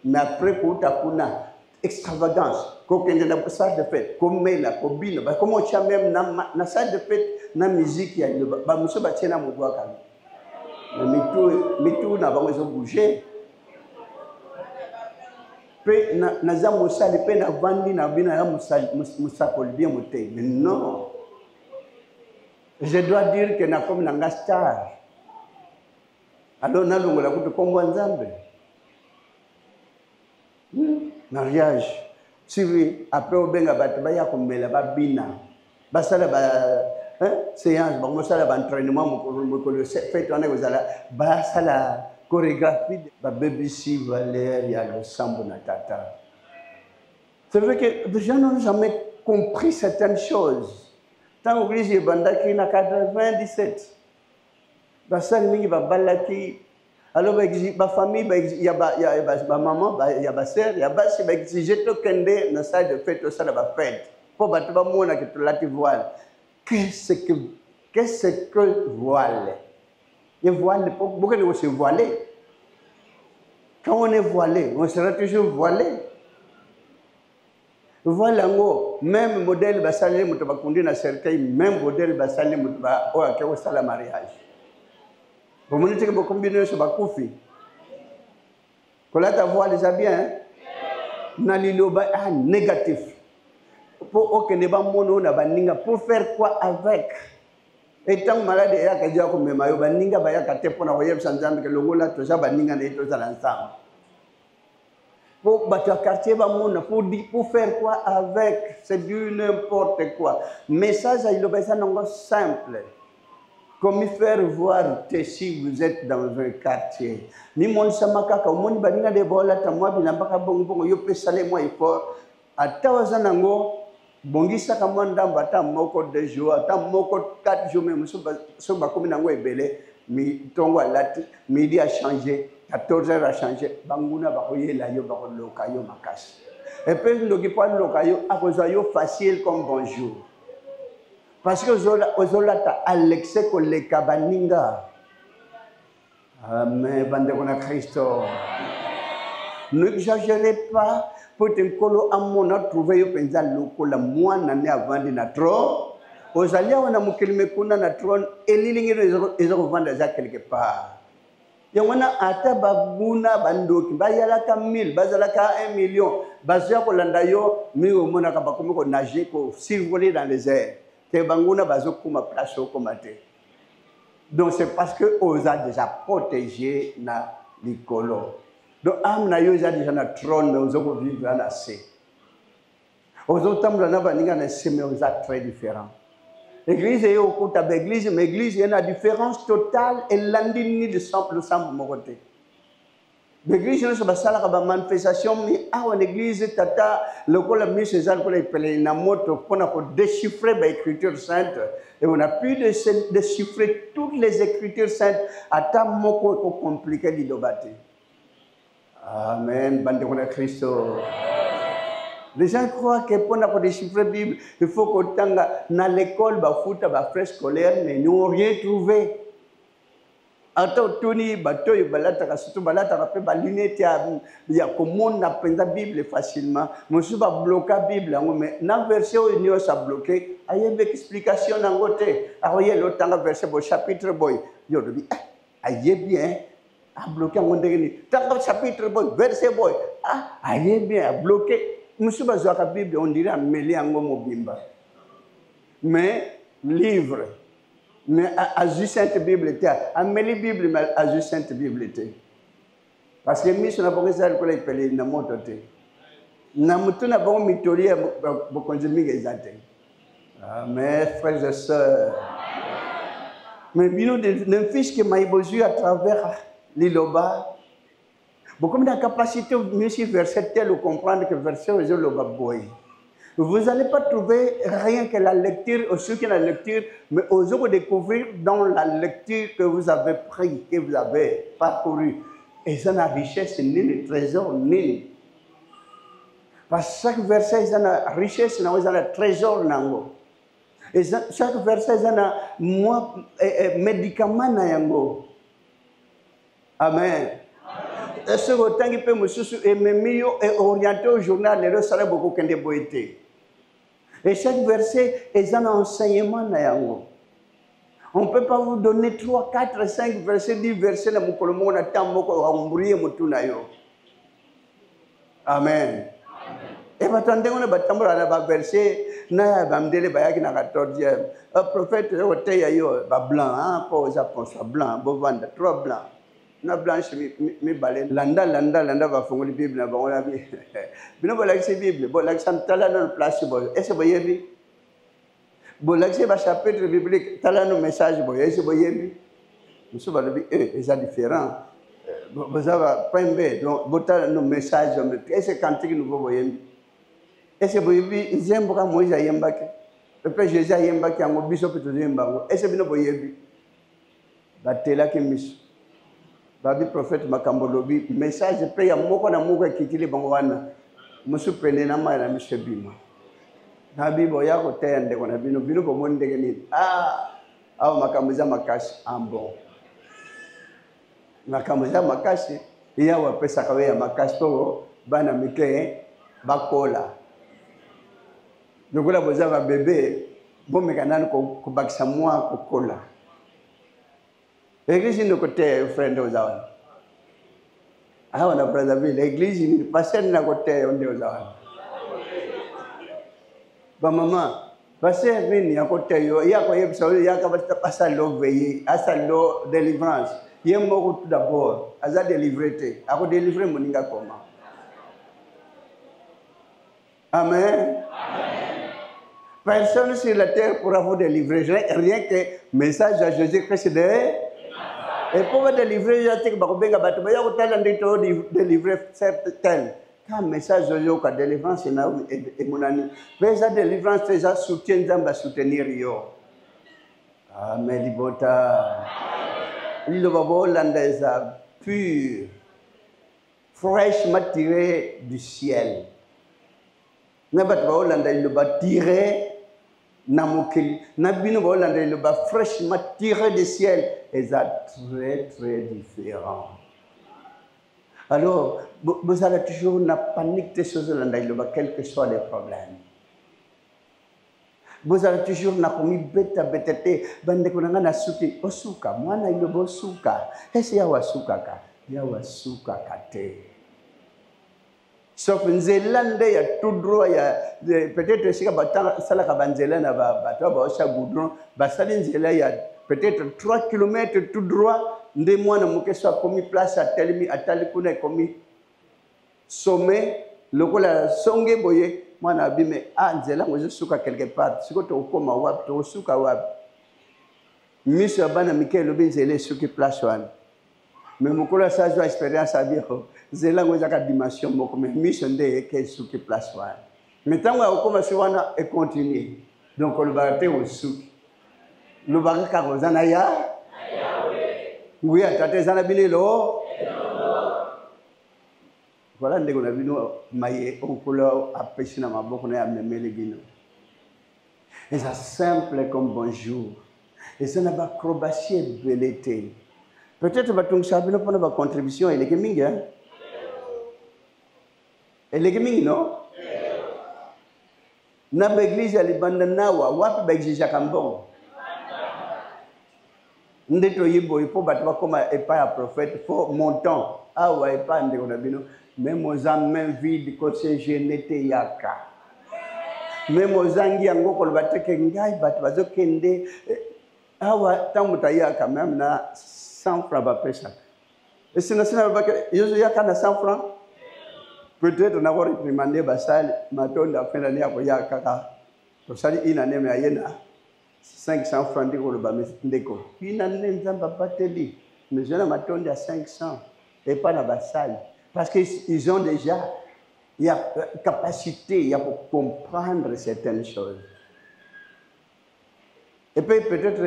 Mais après pour ta kuna extravagance, ko kende na salle de fête, ko mela, ko bino, ba comment tu même na salle de fête na musique ya ba muso ba tiena mudwa kami. Na mitu na bango zo bouger. Pe na za musali pe na vandi na bina ya musakol bien moté mais non je dois dire que na comme na star alors na longola kuto kombo nzambe mariage si après obenga bato ba ya komela ba bina basala ba séance ba mosala ba entraînement mokolo fait on est ozala basala chorégraphie de BBC Valérie à l'ensemble de Tata. C'est vrai que les gens n'ont jamais compris certaines choses. Tant que l'église Bandaki en 97, la famille va balaki. Alors la famille, il y a ma maman, il y a ma sœur, il y a ma sœur, si je te connais dans la salle de fête, ça va fête. Pour battre ma mona que tu l'as voile. Qu'est-ce que voile? Et voilé, pourquoi on se voilé? Quand on est voilé, on sera toujours voilé. Voilà, même modèle basalé mutuba kundi na cercueil, même modèle basalé mutuba o akeo sala mariage. Vous me dites que vous combinez sur bakufi. Quand la voile déjà bien, na liloba négatif. pour faire quoi avec? Étant malade, il y a quelqu'un qui m'a dit, baninga baya kate pour n'avoir sans jamais que le gola tout ça baninga n'est tout ça ensemble. Pour battre quartier pour faire quoi avec? C'est du n'importe quoi. Message à l'obéissance non simple. Comment faire voir si vous êtes dans un quartier? Ni mon samaka ka mon baninga de bola ta moi bilambaka bongo yo pe salé moi effort. Atawaza nango bongisa ka mwanda mbata moko 2 jours, ata moko 4 jours même so ba komi nango ebele mi tongo alati midi a changé, 14h a changé, banguna ba koyela yo ba ko lokayo makasi. Et puis ndoki pa lokayo akozwa yo facile comme bonjour. Parce que Zolata Alexé Koleka Baninga. Amen, bande kona Christo. N'exagérez pas pour te kolo amona trouver yo penza loko la moi nane avant de na tro. Ozalia wana mukilime kuna na tron elilingi ezo vendre za quelque part. Yangwana ata baguna bandoki bayalaka 1000 bazalaka 1 million bazya ko landa yo mi omona ka bakomi ko nager ko survoler dans les airs. Donc c'est parce que on a déjà protégé na Nicolo. Donc am na yo déjà na trône mais on vivre là assez. Aux autres na baninga na seme on a très différent. L'église est au côté de l'église, mais l'église il y a une différence totale et l'andini de simple moroté. L'église ne se passe pas la manifestation mais à l'église tata le col a mis ces alcools et na moto pour déchiffrer l'écriture sainte et on a pu déchiffrer toutes les écritures saintes à ta moko compliqué d'idobate. Amen, bande de Christ. Les gens croient que pour déchiffrer la Bible, il faut qu'on tanga dans l'école ba futa ba frais scolaire mais nous n'avons rien trouvé. Ata toni batoy balata ka surtout balata ka pe balinete ya komona na penza Bible facilement monsieur ba bloquer Bible ngo mais na verset o ni sa bloquer ayebe explication nangote aroye lo tanga verset bo chapitre boy yo dobi ayebe bien a bloquer ngo ndeni tanga chapitre boy verset boy ayebe bien a bloquer monsieur ba zo ka Bible on dirait mêler ngo mobimba mais livre. Mais à juste Sainte Bible, à mêler Bible, mais à juste Sainte Bible. Parce que mission n'a pas que ça, il peut na monter. Na mutu na bon mitolie beaucoup de gens exact. Mes frères et sœurs. Mais bien d'un fils qui m'a évolué à travers l'Iloba. Beaucoup de capacité, monsieur verset tel ou comprendre que verset est le boy. Vous n'allez pas trouver rien que la lecture, ou ceux qui ont la lecture, mais aux autres découvrir dans la lecture que vous avez pris, que vous avez parcouru. Et ça n'a richesse ni le trésor ni. Parce que chaque verset, ça a richesse, ça a trésor. Et chaque verset, ça a médicament. Amen. Et ce temps qui peut me orienter au journal, les autres seraient beaucoup de beauté. Et chaque verset est un enseignement. On ne peut pas vous donner 3, 4, 5 versets, 10 versets dans mon Amen. Et maintenant, on a un verset, on a un verset, un prophète, blanc, pas blanc, trois blancs. Na blanche mi balé landa va fongoli Bible na bango la bi bino bolakisi Bible bolakisa tala na place boy est-ce boyebi bolakisi ba chapitre biblique tala no message boy est-ce boyebi muso ba lobi eza différent bozava pembe donc botala no message est-ce cantique nouveau boyebi est-ce boyebi nzembo ka Moïse ayembaki le père Jésus ayembaki yango biso pe tozemba est-ce bino boyebi batela ke miso Babi prophète Makambolobi, message paye à moko na moko kitili bangwana. Musu prene na ma na monsieur Bima. Nabi boya ko tende ko na bino bino bomo ndenge ni. Au makamuza makashi ambo. Makamuza makashi iya wa pesa kawe ya makashi to bana mike bakola. Ndokola boza ba bébé bombe kanani ko bakisa moi ko kola. L'église de côté, frère aux awan. Ah, on a brother Bill. L'église, pasteur de côté, on est aux awan. Ba maman, parce que il y a côté yo, il y a quoi il y a pas ça l'eau veiller, à ça l'eau délivrance. Il y a mort tout d'abord, à ça délivrer, à quoi délivrer mon inga comment. Amen. Personne sur la terre pourra vous délivrer, rien que message à Jésus-Christ de. Et pour vous délivrer, je sais que vous avez délivrer certaines. Quand message de Dieu, la délivrance est mon ami. Mais la délivrance, c'est ça soutien d'amba soutenir yo. Amen, libota. Le babo hollandais pur, fraîchement tiré du ciel. N'abat babo hollandais le bat tiré namokeli. N'abino babo hollandais le bat fraîchement tiré du ciel. Et ça très très différent. Alors, vous allez toujours la panique des choses là, quels que soient les problèmes. Vous allez toujours na komi beta betete, bande kunanga na suki osuka, mwana ile bosuka. Ese ya wasuka ka, ya wasuka kate. Sauf nzelande ya tout droit ya peut-être sika batanga sala ka banzela na bato ba osha goudron, basali nzela ya peut-être 3 km tout droit. Nde mwana mukeso akomi place atelemi atali kuna komi sommet lokola songe boye mwana abime nzela ngozo suka quelque part siko to koma wapi to suka wapi miso bana mikelo benzele suki place wana mais mukola sa jo expérience abiro nzela ngozo ka dimension moko mais miso nde ke suki place wana mais tango akoma siwana et continuer donc le barate au suki le baraka rozana ya oui, atatezana bilelo. Voilà, ndeko na bino maye okolo apesi na maboko na memele bino. Et ça simple comme bonjour. Et ça n'a pas acrobatie belete. Peut-être batung sabino pona ba contribution et les gaming hein. Et les gaming non? Na l'église ali bandana wapi ba église kambon. Ndeto yibo il faut battre comme pas prophète faut montant ah ouais pas ndeko na bino même aux mains vides côté genete yaka même aux angi yango ko bateke ngai bat bazokende awa tamuta yaka même na 100 francs ba pesa et sinon ba yozo yaka na 100 francs peut-être na ko demander basal matonda fena ni yako yaka ka to sali ina neme ayena 500 francs de Koloba ndeko. Puis n'a nzamba bateli. Mais je n'ai matonde à 500 et pas la bassale parce qu'ils ont déjà il y a capacité il y a pour comprendre certaines choses. Et puis peut-être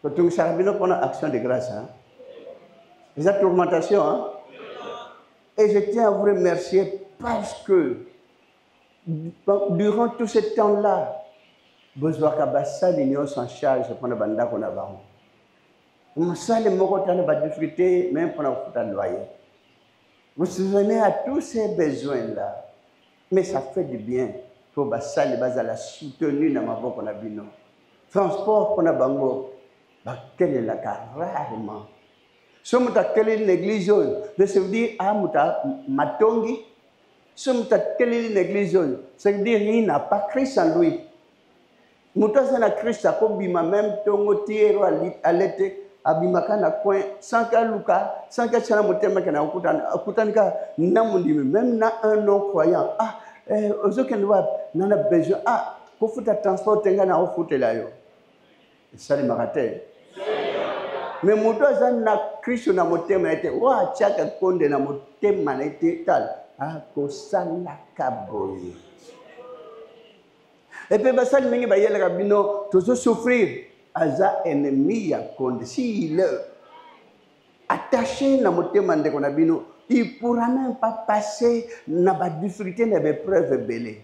quand on s'arrête pour une action de grâce hein. Les tourmentations hein. Et je tiens à vous remercier parce que durant tout ce temps-là besoin ka basali ni on s'en charge pendant banda qu'on a ba on sale moko tane ba difficulté même pendant futa loyer vous souvenez à tous ces besoins là mais ça fait du bien pour basali bazala soutenu na maboko na bino transport qu'on a bango ba quelle est la rarement somme ta quelle est l'église de se dire muta matongi somme ta quelle est l'église ça veut dire il n'a pas Christ en lui. Mutoza na Christ akobima même tongo tiero alete abimaka na coin sans ka luka sans ka chana motema kana okutanika namundi même na un non croyant ozokende wa nana besoin ko futa transport tenga na ofutela yo sali makate mais mutoza na Christ na motema ete wa chaka konde na motema na ete tal ko sala kaboye. Et puis, basali mingi ba yela kabino toujours souffrir aza ennemi ya konde s'il est attaché na motema ndeko na bino il pourra même pas passer na ba difficulté na ba preuve belé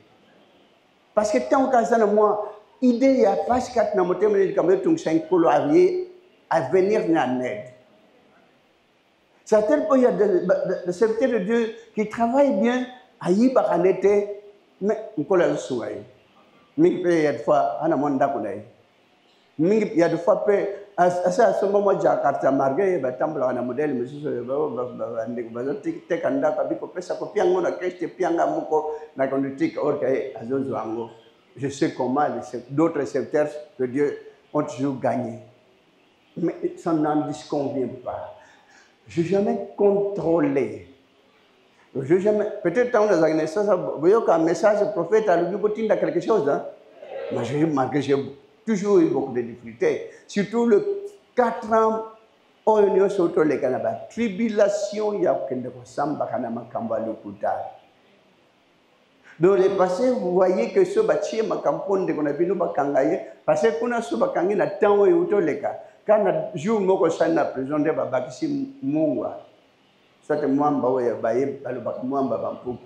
parce que tant que na moi idée ya page 4 na motema ni comme tung 5 kolo à venir na aide. Certains il y a des serviteurs de Dieu qui travaillent bien à y baranete mais nkola souay mingi pe ya fois ana monda ko dai mingi ya de fois pe À ce moment, j'ai carte marquée, batambla na modèle, monsieur, te kanda kabiko pesa ko piango na keste pianga muko na conductique orkai azonzwango. Je sais comment d'autres secteurs que Dieu ont toujours gagné. Mais ça n'en disconvient pas. Je n'ai jamais contrôlé. Peut-être dans les années, vous voyez qu'un message prophète a lu quelque chose. Hein? Mais j'ai remarqué que j'ai toujours eu beaucoup de difficultés. Surtout le 4 ans, on est sur le Canada. Tribulation, il y a aucun de samba kanama kamba le kuta. Dans le passé, vous voyez que ce bâtiment ma campagne de qu'on a vu nous bakangaye parce que qu'on a sous bakangi na temps où il le cas. Quand na jour moko sana prison de babakisi mungwa. Soit mwamba oya baye balobaka mwamba bampu.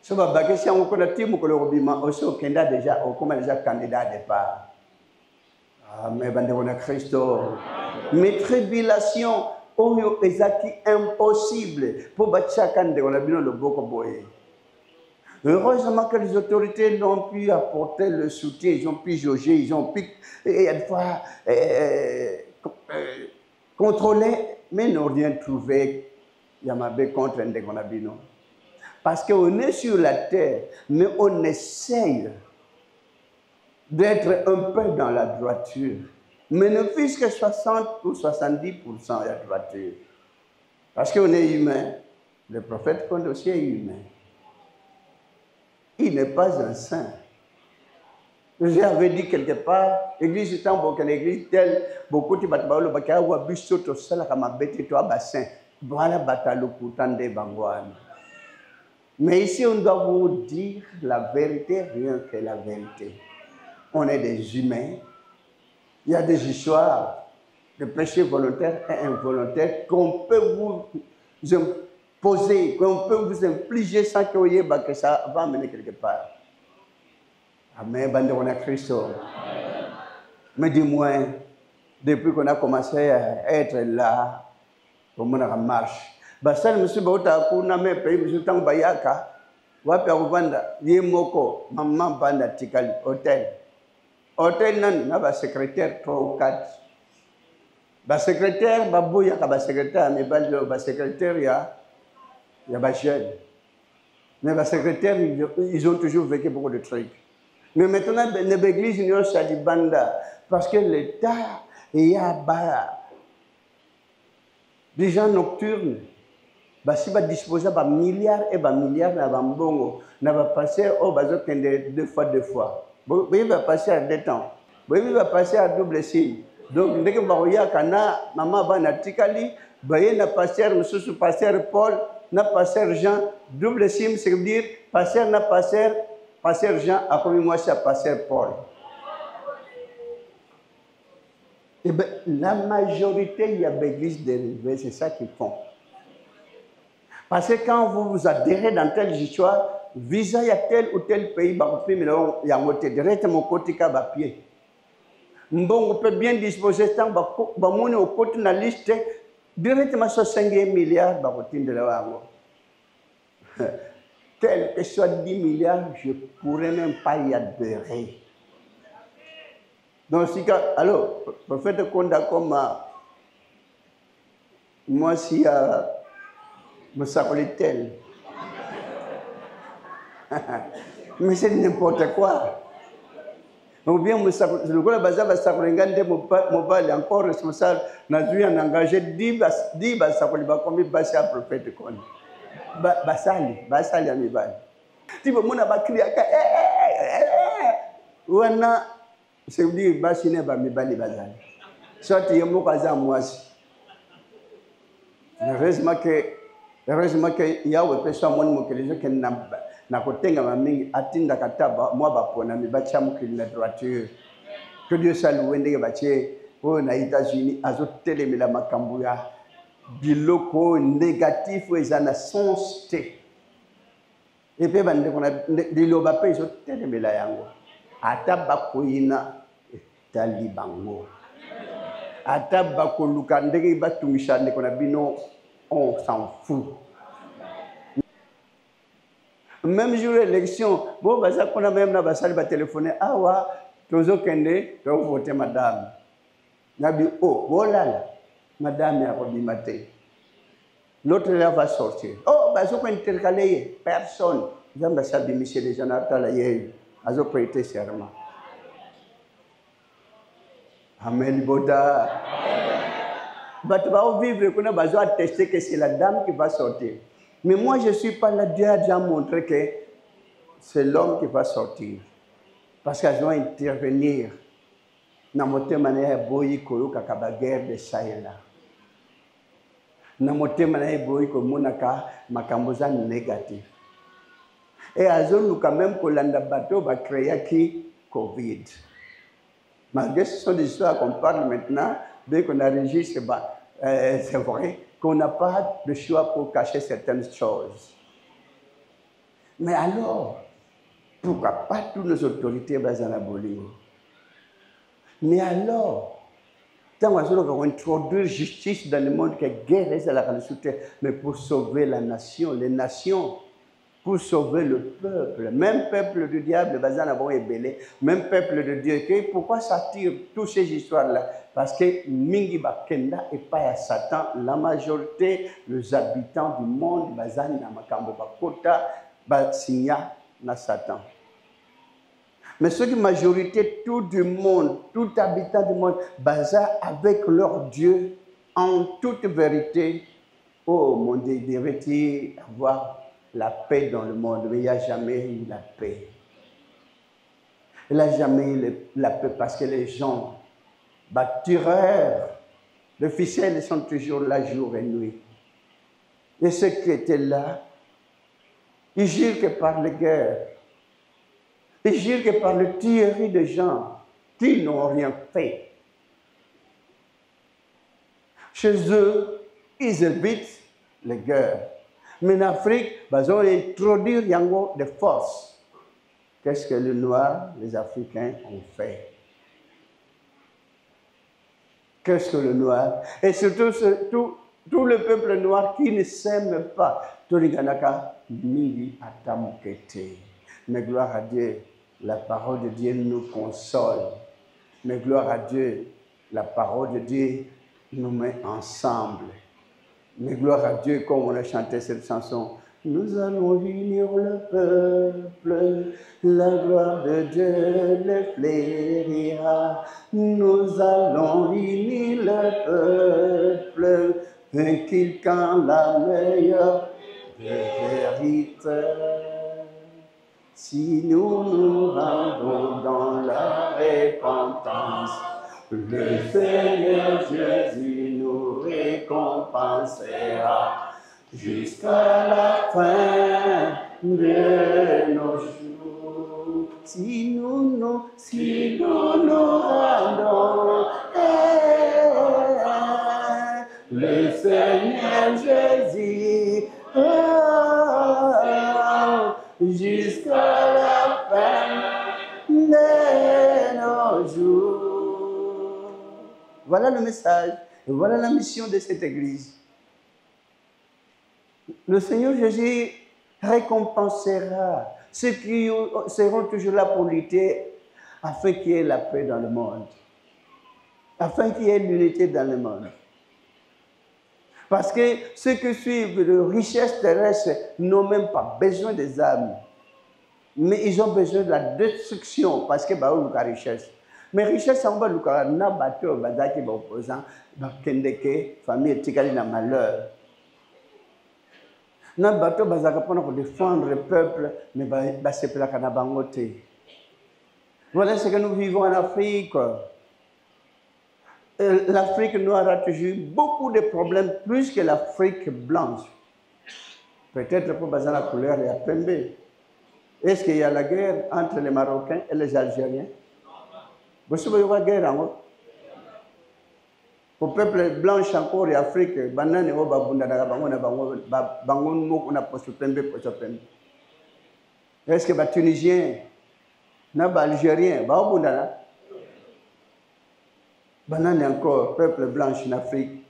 So babakisi on connaît timu ko le robima aussi au Canada déjà au comme déjà candidat à départ. Ah mais bande on a Christo. Mais tribulation oyo ezaki impossible pour batcha kande on a bino le boko boye. Heureusement que les autorités ont pu apporter le soutien, ils ont pu jauger, ils ont pu contrôler, mais n'ont rien trouvé. Yamabe contre Ndegonabino. Parce qu'on est sur la terre, mais on essaye d'être un peu dans la droiture. Mais ne fût-ce que 60 ou 70% de la droiture. Parce qu'on est humain. Le prophète Conde aussi est humain. Il n'est pas un saint. J'avais dit quelque part, l'église est en l'église telle, beaucoup de batabaolo bakaya ou abisoto sala kama bete to bassin. Voilà batalo kutande bangwan. Mais ici on doit vous dire la vérité, rien que la vérité. On est des humains. Il y a des histoires de péchés volontaires et involontaires qu'on peut vous poser, qu'on peut vous infliger sans que ça va mener quelque part. Amen, bande on a Christo. Mais dis-moi, depuis qu'on a commencé à être là, comme on a marche, basal monsieur Bauta kuna me pays monsieur Tang Bayaka, wapi akuvanda yemoko maman banda tikali hôtel. Hôtel nan na ba secrétaire 3 ou 4. Ba secrétaire babuya ka ba secrétaire mais ba secrétaire ya ba jeune. Mais ba secrétaire ils ont toujours vécu beaucoup de trucs. Mais maintenant l'église union salibanda parce que l'État il y a des gens nocturnes. Si va disposer de milliards et milliards na bambongo na va passer au bazo kende 2 fois. Il va passer à 2 temps. Il va passer à double signe. Donc dès que baroya kana maman bana tikali baye na pasteur monsieur pasteur Paul na pasteur Jean double signe c'est dire pasteur na pasteur Jean a commis moi c'est pasteur Paul. Et bien, la majorité il y a l'église dérivée, c'est ça qu'ils font. Parce que quand vous vous adhérez dans telle histoire, visa il y a tel ou tel pays, il y a un côté directement côté pied. Bon, on peut bien disposer tant au côté de la liste directement sur 5 milliards de la tel que soit 10 milliards, je ne pourrais même pas y adhérer. Donc, si alors, prophète Konda comme moi, si me s'appelait tel. Mais c'est n'importe quoi. Ou bien, le gars bazar va s'appeler mobile encore responsable. N'a dû en engager 10 s'appelait comme basé à prophète Konda. Basali amibali. Tu veux mon abakri aka wana c'est dire basine ba mibali bazali. Soit yemo kaza mwasi. Heureusement que yawe pesa moni mokelezo ke na kotenga mamingi atinda kataba moi bapona mibacha mokili na droiture. Que Dieu salue ndenge batie au na États-Unis azotelemela makambo ya biloko négatif ezana sens te. Et puis bande kona liloba pe izotelemela yango. Ata bakoyina talibango. Ata bakoluka ndenge batungisha ndeko na bino on s'en fout. Même jour élection, bon baza kona même na basali ba téléphoner awa tozo kende to voter madame. Nabi, oh là là, madame a rebimaté. L'autre là va sortir. Oh, bah, je peux intercaler. Personne. J'aime ça, monsieur les gens, à a prêté serment. Amen, Boda. Bah, tu vas vivre, qu'on a besoin de tester que c'est la dame qui va sortir. Mais moi, je ne suis pas là. Dieu a déjà montré que c'est l'homme qui va sortir. Parce qu'elles vont intervenir. Dans mon manière, boyi koyo kakaba guerre de Sahel. Dans mon manière, boyi ko monaka makamboza négatif. Et à zone nous quand même que l'anda bateau va créer qui Covid. Malgré ce sont des histoires qu'on parle maintenant, dès qu'on a régi, c'est vrai qu'on n'a pas de choix pour cacher certaines choses. Mais alors, pourquoi pas toutes nos autorités basées en abolir? Mais alors, tant qu'on va introduire justice dans le monde, que guerre est la mais pour sauver la nation, les nations, pour sauver le peuple, même peuple du diable, même peuple de Dieu. Pourquoi ça tire toutes ces histoires-là? Parce que Mingi Bakenda et pas à Satan, la majorité des habitants du monde, Bazan Namakambo Bakota, Basigna na Satan. Mais ceux qui majorité, tout du monde, tout habitant du monde, basent avec leur Dieu en toute vérité. Oh mon Dieu, il devrait avoir la paix dans le monde, mais il n'y a jamais eu la paix. Il n'y a jamais eu la paix parce que les gens, tireurs, les ficelles sont toujours là jour et nuit. Et ceux qui étaient là, ils jurent que par les guerres, ils jurent que par le tuerie de gens qui n'ont rien fait. Chez eux, ils évitent les guerres. Mais en Afrique, ils ont introduit des forces. Qu'est-ce que les Noirs, les Africains ont fait? Qu'est-ce que le Noir? Et surtout, tout le peuple noir qui ne s'aime pas. Toriganaka, Mili Atamukete. Mais gloire à Dieu, la parole de Dieu nous console. Mais gloire à Dieu, la parole de Dieu nous met ensemble. Mais gloire à Dieu, comme on a chanté cette chanson, nous allons unir le peuple, la gloire de Dieu le flétrira. Nous allons unir le peuple, qu'il quand la meilleure vérité. Si nous nous rendons dans la repentance, le Seigneur Jésus nous récompensera jusqu'à la fin de nos jours. Si nous nous rendons, le Seigneur Jésus, jusqu'à la fin de nos jours. Voilà le message, et voilà la mission de cette église. Le Seigneur Jésus récompensera ceux qui seront toujours là pour lutter afin qu'il y ait la paix dans le monde, afin qu'il y ait l'unité dans le monde. Parce que ceux qui suivent les richesses terrestres n'ont même pas besoin des âmes, mais ils ont besoin de la destruction parce que bah la richesse. Mais richesse en bas luka na bateau bazaki ba opposant ba kendeke famille tikali na malheur. Na bateau bazaka pour défendre le peuple mais ba se plaka na bangote. Voilà ce que nous vivons en Afrique. L'Afrique noire a toujours beaucoup de problèmes, plus que l'Afrique blanche. Peut-être pour baser la couleur et la pembe. Est-ce qu'il y a la guerre entre les Marocains et les Algériens? Vous savez, il y a la guerre en haut. Pour le peuple blanc encore et Afrique, est-ce que les Tunisiens, les Algériens, banane encore, peuple blanc en Afrique.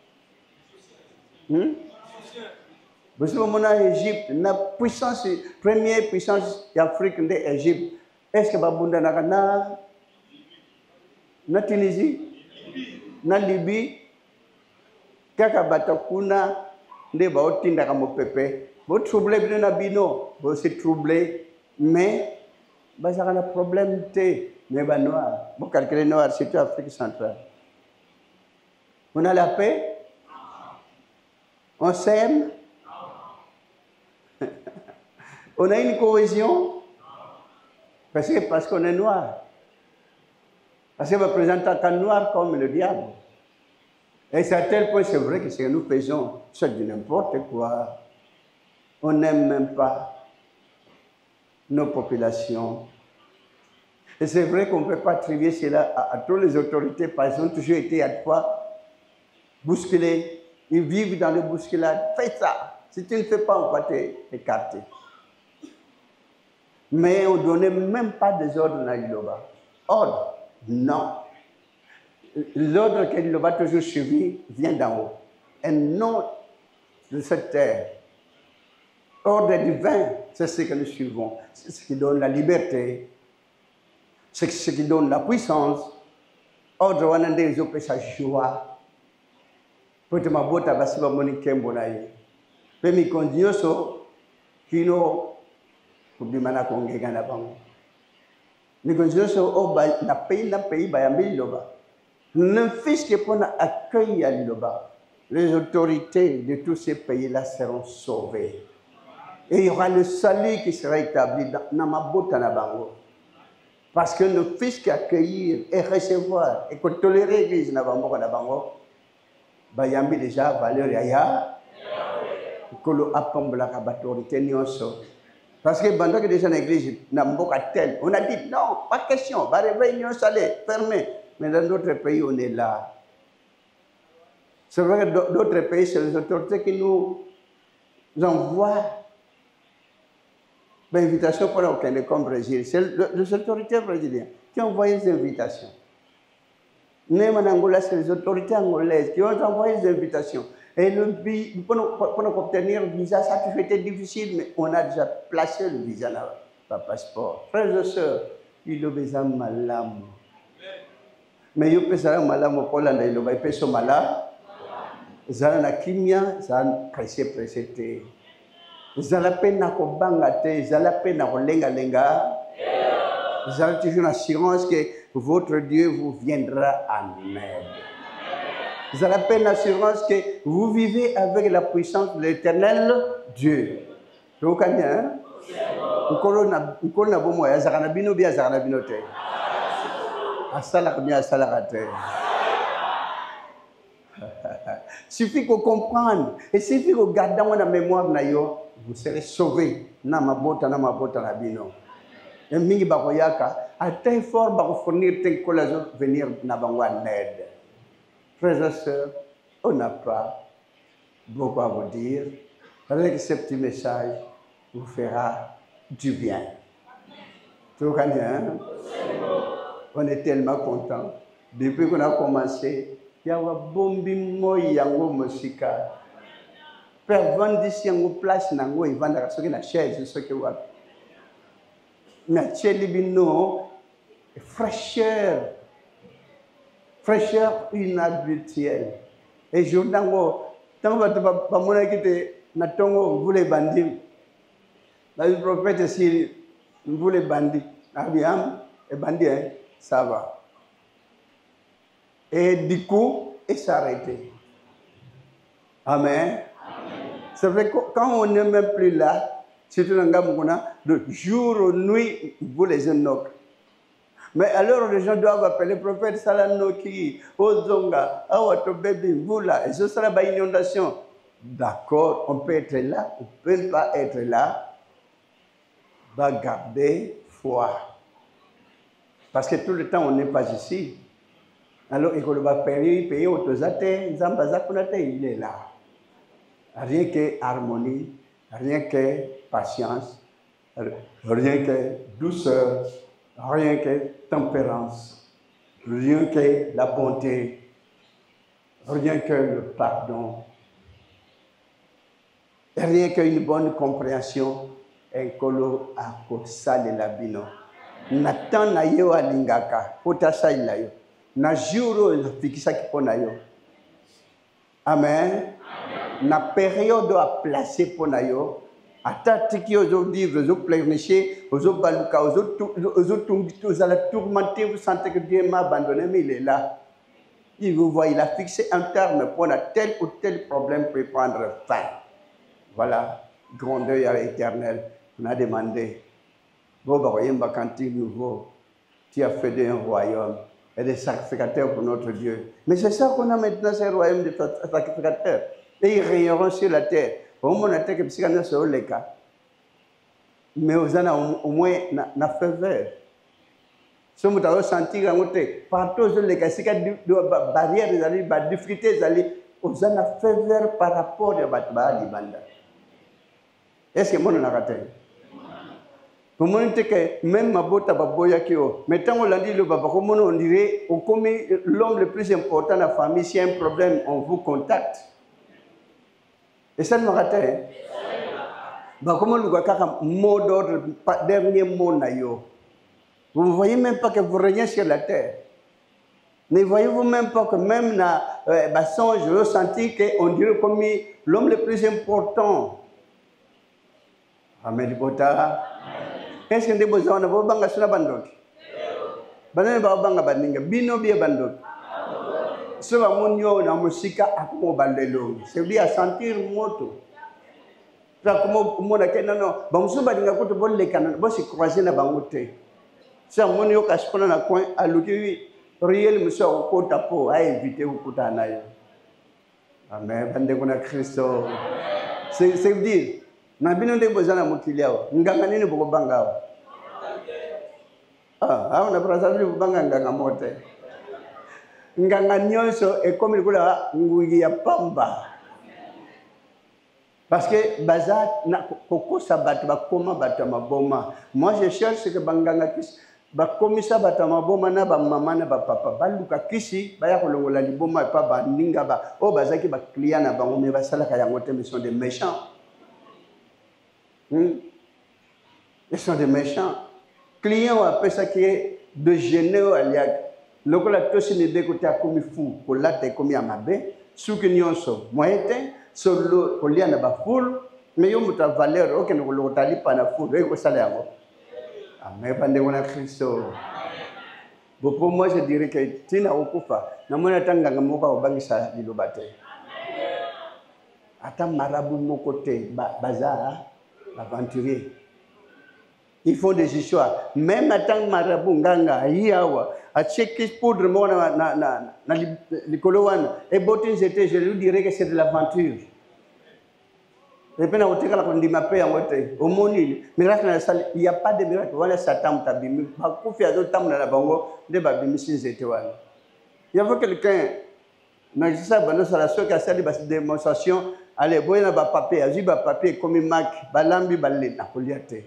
Vous savez, mon Égypte, la puissance, première puissance d'Afrique de l'Égypte. Est-ce que Babunda na Tunisie? na Libye kaka batakuna nde baotinda kama pepe bo troublé bino na bino bo se troublé mais bazaka na problème te mais ba noir bo calculer noir surtout Afrique centrale on a la paix on s'aime on a une cohésion parce qu'on est noir parce que va présenter un noir comme le diable. Et c'est à tel point, c'est vrai que nous faisons c'est de n'importe quoi. On n'aime même pas nos populations. Et c'est vrai qu'on ne peut pas attribuer cela à toutes les autorités, parce qu'ils ont toujours été à fois bousculés. Ils vivent dans le bousculade. Fais ça. Si tu ne fais pas, on va t'écarter. Mais on ne donnait même pas des ordres à Iloba. Ordre, non. L'ordre que Iloba a toujours suivi vient d'en haut. Et non de cette terre. Ordre divin, c'est ce que nous suivons. C'est ce qui donne la liberté. C'est ce qui donne la puissance. Ordre wana nde ezopesa joie. Pote mabota basi bamoni kembo na ye. Pe mikonzi nyonso kino kubimana kongeka na bango. Mikonzi nyonso na pays bayambi Liloba. Ne fiche que pour accueillir Liloba. Les autorités de tous ces pays-là seront sauvées. Et il y aura le salut qui sera établi dans Mabota na bango. Parce que ne fiche qu'accueillir et recevoir et que tolérer l'église na bango, bayambi déjà valeur yaya que le apambola autorité nyonso. Parce que pendant que déjà l'église n'a pas tel, on a dit non, pas question, va réveiller salé, fermé. Mais dans d'autres pays, on est là. C'est vrai que d'autres pays, c'est les autorités qui nous envoient l'invitation pour aucun comme Brésil. C'est les autorités brésiliennes qui ont envoyé les invitations. Même en Angola, c'est les autorités angolaises qui ont envoyé les invitations. Et pour obtenir le visa, ça a été difficile, mais on a déjà placé le visa dans le passeport. Frères et sœurs, il a besoin de malam. Mais il peut avoir malam au Poland, il va payer son malam. Zala na kimia, zala pressé. Zala pena ko bangate, zala pena ko lenga. Zala toujours une assurance que votre Dieu vous viendra en aide. Vous avez peine d'assurance que vous vivez avec la puissance de l'éternel Dieu. Vous connaissez, hein? Vous suffit qu'on comprenne. Et suffit qu'on garde dans la mémoire, vous serez sauvés. Namabota na bino. Et mingi bakoyaka, à tel fort bako fournir tel collage venir nabango en aide. Frères et sœurs, on n'a pas beaucoup à vous dire. Avec ce petit message, vous fera du bien. Tout le monde, on est tellement contents. Depuis qu'on a commencé, il y a un bombi moi yango musika. Père vendre ici en place nango il vend à ce que la chaise ce que wa. Na chelibino fraîcheur inhabituelle. Et je dis tant que pas mon équité na tongo voulait bandit. Le prophète ici voulait bandit. Abiam et bandit ça va. Et du coup, il s'est arrêté. Amen. C'est vrai que quand on n'est même plus là, c'est de jour ou nuit, vous les enoch. Mais alors les gens doivent appeler le prophète Salanoki, Ozonga, Awatobebi, Vula, et ce sera une inondation. D'accord, on peut être là, on ne peut pas être là. Va garder foi. Parce que tout le temps, on n'est pas ici. Alors, il va payer autozate, il est là. Rien que harmonie, rien que patience, rien que douceur, rien que tempérance, rien que la bonté, rien que le pardon, rien qu'une bonne compréhension, et kolo akosale labino. Nathan na yo alingaka, potasa ilayo. na jour nafikisaki mpo na yo. Amen. Na période à placer mpo na yo. Ata tiki ozo vivre, ozo pleurnicher, ozo baluka, ozo la tourmenter, vous sentez que Dieu m'a abandonné, mais il est là. Il vous voit, il a fixé un terme pour tel ou tel problème peut prendre fin. Voilà, grandeur éternelle. On a demandé, nouveau, tu as fait un royaume et des sacrificateurs pour notre Dieu. Mais c'est ça qu'on a maintenant, c'est un royaume de sacrificateurs. Et ils rayonneront sur la terre. Au moins, on a que psychanalyse sur les cas. Mais aux années, au moins, na faveur. Si vous avez senti que partout sur les cas, c'est qu'il y a barrières, des difficultés, aux années faveur par rapport à la banda. Est-ce que moi, on a raté? Pour moi, même ma botte à Baboya Kyo, mais tant qu'on l'a dit, on dirait, l'homme le plus important de la famille, s'il y a un problème, on vous contacte. Et ça ne m'a raté. Comment le gars mot d'ordre, dernier mot naïo. Vous ne voyez même pas que vous régnez sur la terre. Ne voyez-vous même pas que même dans Basson, je ressenti qu'on dirait comme l'homme le plus important. Amen. Est-ce que vous avez besoin de vous banga sur la bande? Banane ba banga baninga bino bie bandot. Ce va mon yo na musika akmo balelo. C'est bien sentir moto. Ça comme mo na kenano ba musuba dinga ko to bolle kana bo si croiser na bangote. Ça mon yo kashkona na coin aluki réel monsieur ko tapo a éviter ko kutana yo. Amen bande ko na Christo. C'est dire na bino de bozana mokiliao nganga nini boko bangao. On a besoin de banga mote. Nganga nyonso e comme le ngugi ya pamba. Parce que baza na koko sabat ba koma batama boma. Moi je cherche que banganga kisi ba komisa batama boma na ba mama na ba papa baluka kisi ba ya kolongola liboma pa ba ninga ba o bazaki ba client na bango me ba sala ka yango te, mais sont des méchants. Ils sont des méchants. Client appelle ça qui est de généreux aliak. Le coup la tosi ne décote à comme fou, pour la te comme à ma baie, sous que nous sommes moyens, solo pour lien à ba foule, mais yo muta valeur, ok nous le tali pas na foule, et que ça l'est encore. Amen, pendant qu'on a Christo. Bon pour moi je dirais que tina okufa, na mona tanga ngamoka obangisa dilobate. Ata marabout mon côté, bazar, aventurier. Ils font des histoires. Même en tant que marabout, nganga, yawa, à checker poudre, na l'icoloane, et botin, je lui dirais que c'est de l'aventure. Et puis, on a dit ma paix en côté. Au monde, miracle, il n'y a pas de miracle. Voilà, Satan, tabimi. Beaucoup de choses, tam na la bango, de babimi, si c'était voilà. Il y avait quelqu'un, mais je sais pas, dans la soeur qui a fait des démonstrations, allez, boy, na ba papier, aji ba papier, comme il marque, balambi, balé, na poliate.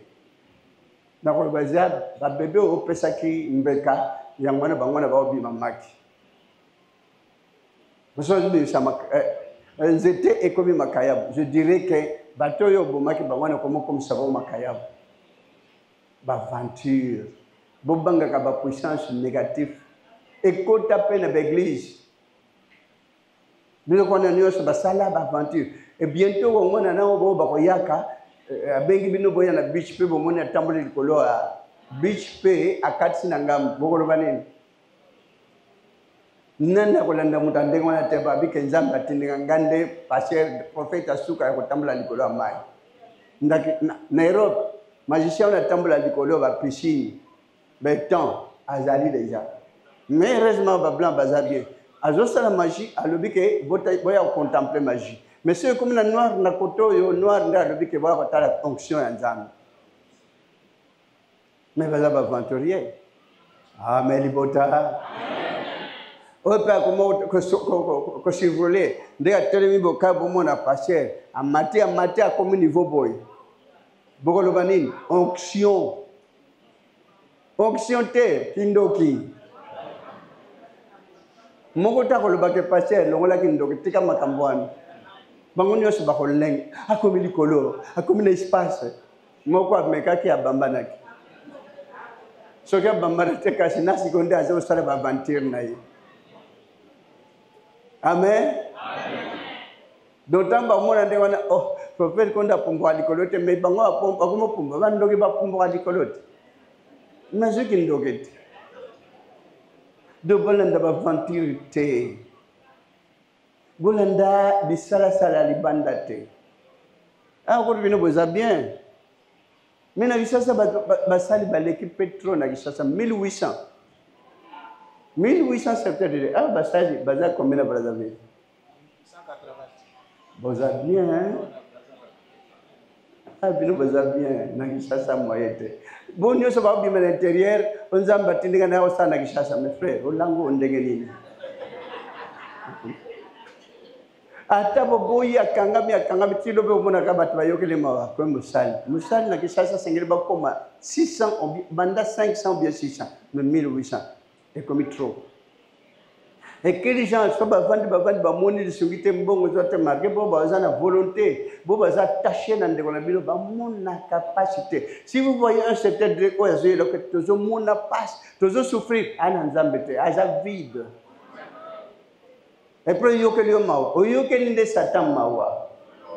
Na ko bazar ba bébé o pesaki mbeka yangwana bangwana ba obi mamaki parce que ça j'étais et comme makayab, je dirais que bato yo bomaki bangwana comme ça va makayab ba aventure bobanga ka ba puissance négative et ko taper na l'église nous connaissons nyos ba sala ba aventure et bientôt on na na bo ba ko yaka bengi bino boya na beach pe bomoni atamboli likolo a beach pe akati na ngam bokolo banene nanda kolanda mutande ngwana te ba bike nzamba tindinga ngande passer prophète asuka ya kotambola likolo amai ndaki Nairobi magicien na tambola likolo ba piscine béton azali déjà mais heureusement ba blanc bazabie azosa la magie alobi ke boya contempler magie. Mais c'est comme la noire, la koto, le noir, le qui va avoir la fonction en zam. Mais voilà, aventurier. Ah, mais les bota. Au père, comment que si vous voulez, dès que tu as mis au cas, bon, on a passé à mater, à comme niveau boy. Beaucoup de vanille, onction. Onction te, kindoki. Mon côté, le bac passé, le rola kindoki, tika makambouane. Bangonyo se bakoleng akomi likolo akomi na espace moko ameka ki abambanaki soki abambana te kasi nasi konde aza osala ba aventure na ye Amen. D'autant que mon oh, prophète qu'on a pompé à l'écolote, mais bango a pompé, comment pompé, van dogi ba pompé à l'écolote. Mais ce qui n'doget. De bolanda ba ventirité. Bolanda bisala sala libandate. Ah, vous venez vous bien. Mais na gisasa ba sali ba l'équipe pétrole na gisasa 1800. 1800 septembre. Ah, bah ça, bah combien de bras avez? 180. Vous avez bien, hein? Ah, bien, vous avez bien. Nagisasa moyete. Bon, nous sommes bien à l'intérieur. On s'en bat tindiga na osa nagisasa, mes frères. On lango on dengeni. Ata boboyi akangami tilo be omona ka batu bayokele mawa ko musali. Musali nagisasa sengeli ba koma 600 banda 500 ou bien 600, mais 1800. Et comme trop. Et que les gens soient bavandi sungite mbongo zote marqué bo baza na volonté, bo baza taché dans de konabilo ba mona capacité. Si vous voyez un secteur de quoi est le que tozo mona passe, tozo souffrir ananzambete, aza vide. Et puis yokeli mawa, oyokeli nde Satan mawa.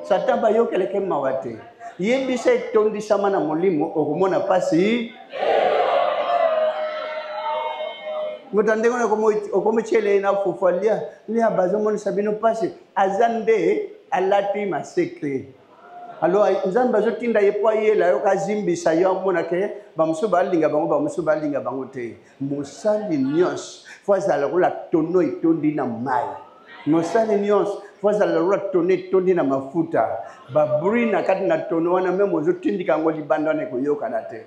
Satan ba yokeli ke mawate. Yebisa tondi sama na molimo okomona pasi. Mutandengona como chele na fufalia ni abazo mon sabino passe azande alati ma secret alors nzamba zo tinda yepo yela yo kazimbisa yo mona ke bamusuba linga bango te musali nyos fazala kula tono itondi na mai musali nyos fazala kula tono na mafuta babrina kati na tono wana memo zo tindika ngo libandane ko yoka na te.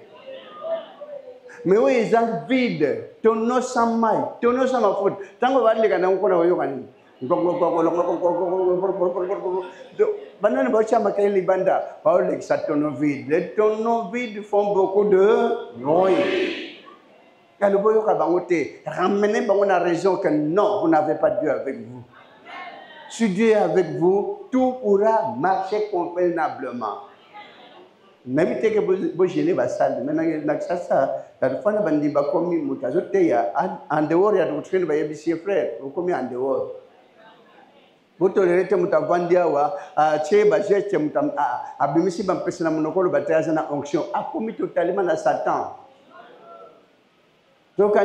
Mais oui, ils ont vide, tonneau sans maille, tonneau sans ma faute. Tant qu'on va aller quand on a eu un banane bacha makeli libanda, paul ça tonneau vide. Les tonneaux vides font beaucoup de bruit. Quand le boyo kabangote, ramenez bango na raison que non, vous n'avez pas Dieu avec vous. Si Dieu est avec vous, tout pourra marcher convenablement. Même si vous gênez la salle, maintenant, ça, la fois que vous avez commis, vous avez en dehors, il y a d'autres frères, vous avez frères, vous commis en dehors. Vous tolérez que vous avez vendu à Tchèba, vous avez abimisi, vous avez personne monocole, vous avez une onction, vous avez commis totalement à Satan. Donc,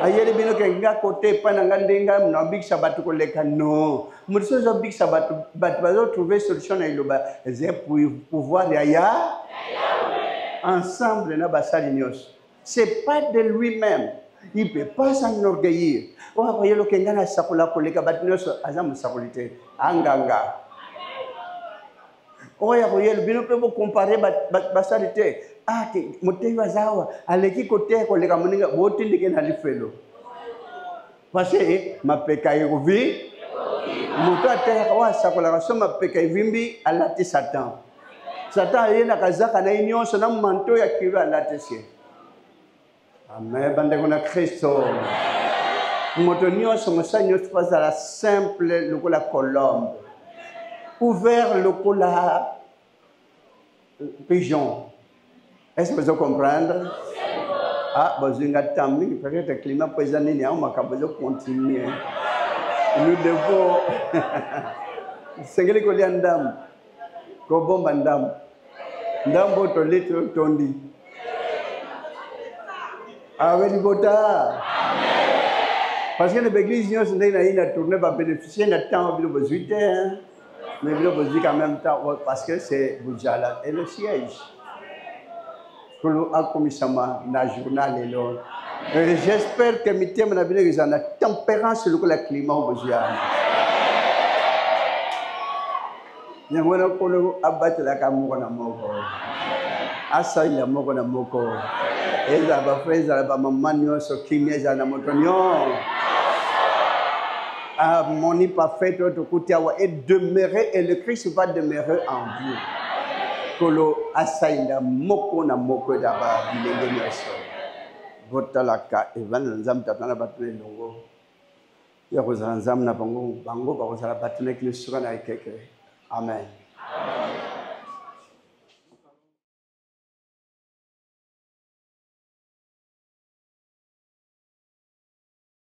ayeli bino ke nga côté pananga ndenga na big sabat ko leka non muriso zo big sabat bat bazo trouver solution na iloba ze pouvoir ya ensemble na basali nyos c'est pas de lui-même, il peut pas s'enorgueillir wa ko yelo ke ngana sakula ko leka bat nyos azam sakulite anganga oya ko yelo bino pe bo comparer basali te. Ah, moteyi wazawa aleki kote ko leka moninga botindike na lifelo parce que mapeka yekovi moto ateka wa sakola so mapeka evimbi alati Satan yena kazaka na nyonso na manto ya kilo alati se. Amen bande kona Kristo moto nyonso mosanyo tfaza la simple lokola colombe ouvert lokola pigeon. Est-ce que vous comprenez? Ah, vous avez tammi, peut-être que le climat présent n'est pas capable de continuer. Nous devons. C'est que les collègues andam, comme bandam, ndambo toleto tondi. Avec le bota. Parce que les églises nous sont dans tournée pour bénéficier de temps de besoin, mais de besoin en même temps parce que c'est Boujala et le siège. J'espère que mes thèmes ont la tempérance sur le climat au besoin. Je vais abattre la caméra. Asa il a moko na moko. Eza ba frère za ba maman nyonso kimia za na motonyo. Ah moni parfait to kutia wa et demeurer et le Christ va demeurer en vous. Kolo asainda moko na moko daba bilenge nyonso botalaka evan nzam tatana batune longo ya kozala nzam na bango ba kozala batune kili suka na ekeke. Amen.